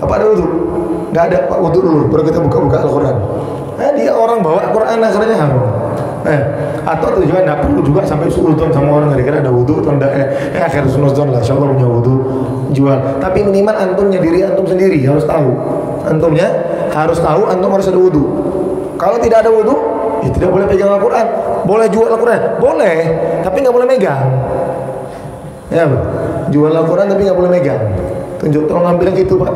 Apa ada wudhu? Nggak ada, Pak, wudhu dulu, baru kita buka-buka Al-Quran. Dia orang bawa Quran akhirnya harum. Atau tujuan tidak perlu juga sampai suudon sama orang kira-kira ada wudhu atau enggak. Akhir sunuzon lah, insyaallah punya wudhu jual. Tapi minimal antumnya diri antum sendiri harus tahu. Antumnya harus tahu, antum harus ada wudhu. Kalau tidak ada wudhu, ya tidak boleh pegang Al-Quran. Boleh jual Al-Quran? Boleh, tapi nggak boleh megang. Ya, jual Al-Quran tapi nggak boleh megang. Tunjuk, tolong ambil yang gitu Pak.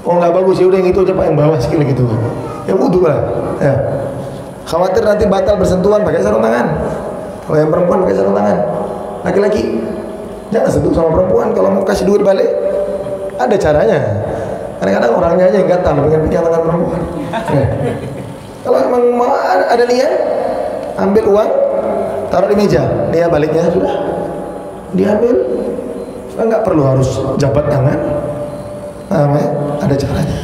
Oh nggak bagus, ya udah yang itu aja Pak, yang bawah skill gitu. Ya wudhu lah. Ya. Khawatir nanti batal bersentuhan, pakai sarung tangan. Kalau yang perempuan pakai sarung tangan. Laki-laki jangan sentuh sama perempuan. Kalau mau kasih duit balik, ada caranya. Kadang-kadang orangnya aja yang gatal pengen pegang tangan perempuan. Kalau memang mau ada niat, ambil uang, taruh di meja, dia baliknya sudah diambil. Nggak perlu harus jabat tangan. Ada caranya.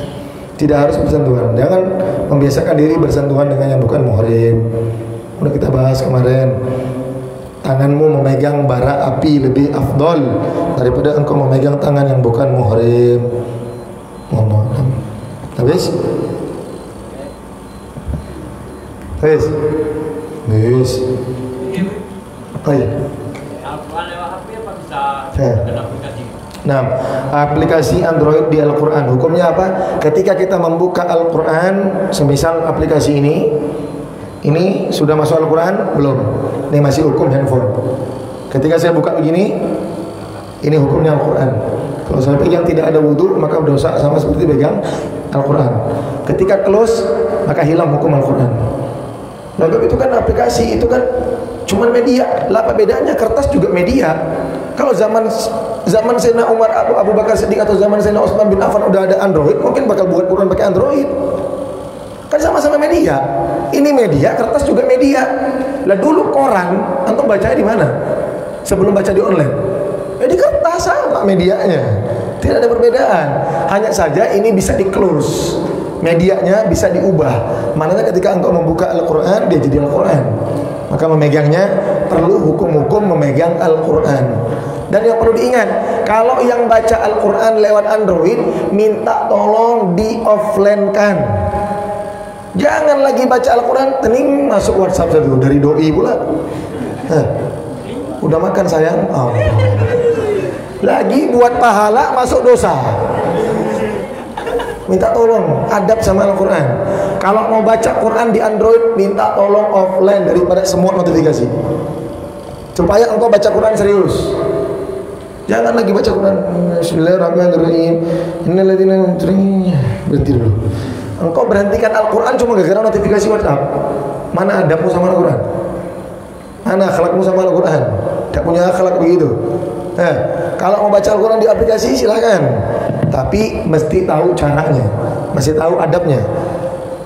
Tidak harus bersentuhan. Jangan membiasakan diri bersentuhan dengan yang bukan muhrim. Udah kita bahas kemarin. Tanganmu memegang bara api lebih afdol daripada engkau memegang tangan yang bukan muhrim. Habis? Habis? Habis? Oh iya. Al-Quran lewat HP apa bisa dengan aplikasi? Nah, aplikasi Android di Al-Quran hukumnya apa? Ketika kita membuka Al-Quran, semisal aplikasi ini sudah masuk Al-Quran? Belum. Ini masih hukum handphone. Ketika saya buka begini, ini hukumnya Al-Quran. Kalau saya pegang tidak ada wudhu, maka berdosa sama seperti pegang Al-Quran. Ketika close, maka hilang hukum Al-Quran. Nah, itu kan aplikasi, itu kan cuma media. Lah apa bedanya? Kertas juga media. Kalau zaman Sayyidina Umar, Abu Bakar Siddiq atau zaman Sayyidina Utsman bin Affan udah ada Android, mungkin bakal buat Quran pakai Android. Kan sama-sama media. Ini media, kertas juga media. Lah dulu koran, antum bacanya di mana? Sebelum baca di online. Ya di kertas sama medianya. Tidak ada perbedaan. Hanya saja ini bisa di-close. Medianya bisa diubah. Maknanya ketika engkau membuka Al-Quran, dia jadi Al-Quran. Maka memegangnya perlu hukum-hukum memegang Al-Quran. Dan yang perlu diingat, kalau yang baca Al-Quran lewat Android, minta tolong di-offline-kan. Jangan lagi baca Al-Quran, tening masuk WhatsApp satu dari doi pula. Udah makan sayang? Oh. Lagi buat pahala masuk dosa. Minta tolong, adab sama Al-Quran. Kalau mau baca Quran di Android, minta tolong offline daripada semua notifikasi. Supaya engkau baca Quran serius. Jangan lagi baca Quran. Bismillahirrahmanirrahim. Innalladzina berhenti dulu. Engkau berhentikan Al-Quran cuma gara-gara notifikasi WhatsApp. Mana adabmu sama Al-Quran? Mana akhlakmu sama Al-Quran? Tak punya akhlak begitu. Kalau mau baca Al-Quran di aplikasi silahkan, tapi mesti tahu caranya, mesti tahu adabnya.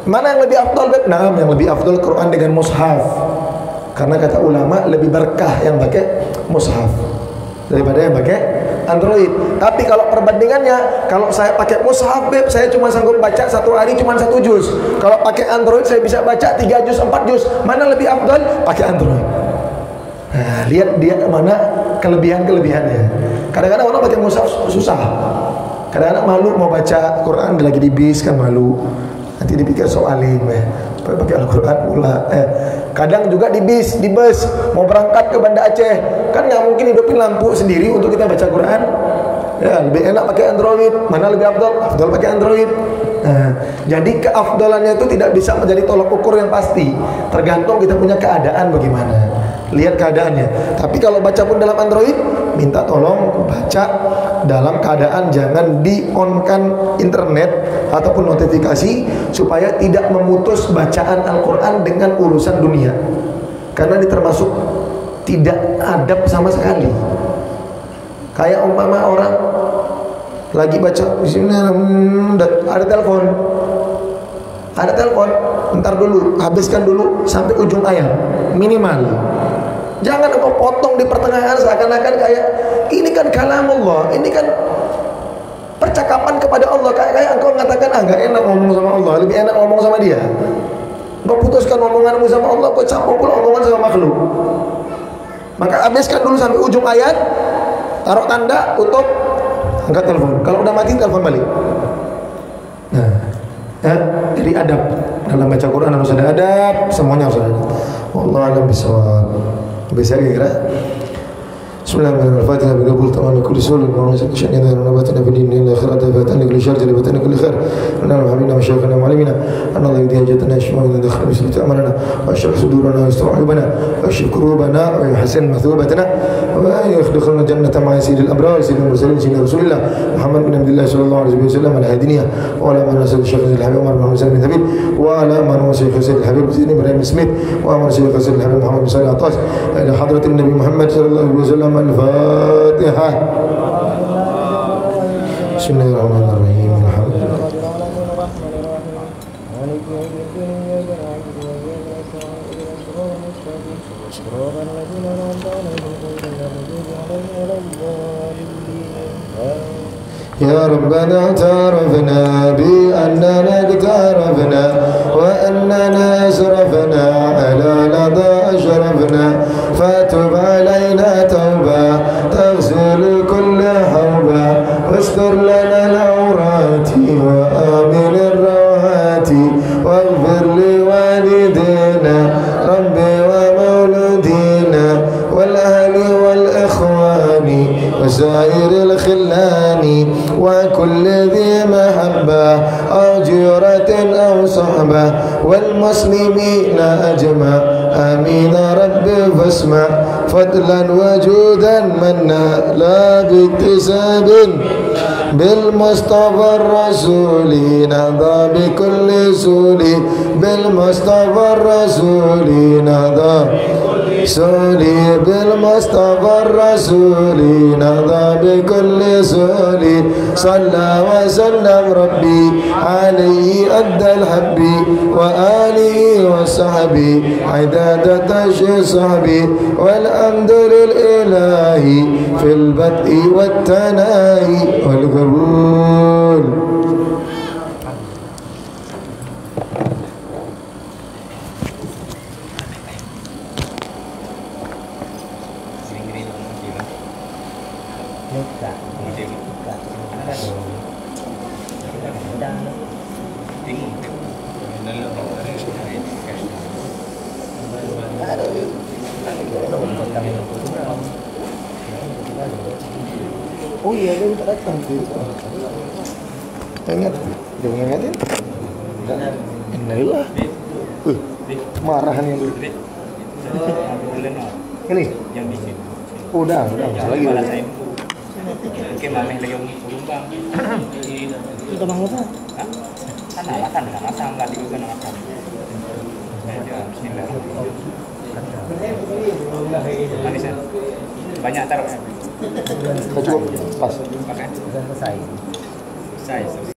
Mana yang lebih afdal? Nah, yang lebih afdal Quran dengan mushaf. Karena kata ulama lebih berkah yang pakai mushaf daripada yang pakai Android. Tapi kalau perbandingannya, kalau saya pakai mushaf, saya cuma sanggup baca satu hari cuma 1 juz. Kalau pakai Android saya bisa baca 3 juz, 4 juz. Mana lebih afdal? Pakai Android. Nah, lihat dia mana kelebihan-kelebihannya. Kadang-kadang orang baca mushaf susah. Kadang-kadang malu mau baca Quran lagi di bis kan malu. Nanti dipikir soalin, pakai Al-Quran pula. Kadang juga di bis, di bus mau berangkat ke Banda Aceh, kan nggak mungkin hidupin lampu sendiri untuk kita baca Quran. Ya, lebih enak pakai Android. Mana lebih afdal? Afdal pakai Android. Nah, jadi keafdalannya itu tidak bisa menjadi tolak ukur yang pasti. Tergantung kita punya keadaan bagaimana. lihat keadaannya. Tapi kalau baca pun dalam Android, minta tolong baca dalam keadaan jangan di-on-kan internet ataupun notifikasi supaya tidak memutus bacaan Al-Quran dengan urusan dunia. Karena ini termasuk tidak adab sama sekali. Kayak umpama orang lagi baca ada telepon, ntar dulu, habiskan dulu sampai ujung ayat minimal. Jangan engkau potong di pertengahan seakan-akan kayak ini kan kalamullah, ini kan percakapan kepada Allah. Kayak engkau mengatakan enggak enak ngomong sama Allah, lebih enak ngomong sama dia. Engkau putuskan omonganmu sama Allah, kau campur pula omongan sama makhluk. Maka habiskan dulu sampai ujung ayat, taruh tanda, tutup, angkat telepon. Kalau udah mati telepon balik. Nah, ya, jadi adab dalam baca Quran harus ada adab, semuanya harus ada adab. Wallahu a'lam bishawab. Bisa kira. Bismillahirrahmanirrahim. Bikabul tamam kulli sulul wa nasal sya'nina wa nabatana fi dinina akhirata fatana kulli syarr jalbatana kulli khair. Anna habibina wa shaykhana wa alimina. Anna Allah yudhijatana shuma wa dakhil bismillati amarna wa ashra sudurana wa istaw'ibana wa ashif kurubana wa yuhsin mathubatana wa yadkhulna jannata ma'a sayyidil abrar sayyidil mursalin sayyidina rasulillah Muhammad bin Abdullah sallallahu alaihi wasallam al-hadiniyah wa ala man nasal syekh al-habib Umar bin Musa bin Thabit wa ala man wasiyah sayyid al-habib Sayyidina Ibrahim Smith wa man wasiyah sayyid al-habib Muhammad bin Salih Atas ila hadratin Nabi Muhammad sallallahu alaihi wasallam. الفاتحة. بسم الله الرحمن الرحيم. الحمد لله. يا ربنا اعترفنا بأننا اقترفنا وأننا أسرفنا على لظى أشرفنا فتب علينا توبة تغسل كل حوبة واستر لنا العورات وآمن الروعات واغفر لوالدينا ربي ومولودينا والأهل والإخوان وسائر الخلان وكل ذي محبة أو جيرة أو صحبة والمسلمين أجمع آمين رب فاسمع فضلا وجودا منا لا باكتساب بالمصطفى الرسول نضى بكل سول بالمصطفى الرسول نضى سولي بالمصطفى الرسول نضى بكل سولي صلى وسلم ربي عليه أدى الحب وآله وصحبه عداد تشي صحبي والحمد لله في البدء والتناهي والقبول. Oh iya, dia minta datang tuh. Ingat, jangan ingatin. Innalillah. Marah nih lu. Ini? Udah lagi. Oke, mameh lagi urumbang. Itu bang apa? Kan alasan enggak digunakan alasan. Bismillah. Manis ya? Banyak taruh ya? Cukup, pas. Pakai? Sudah selesai. Selesai.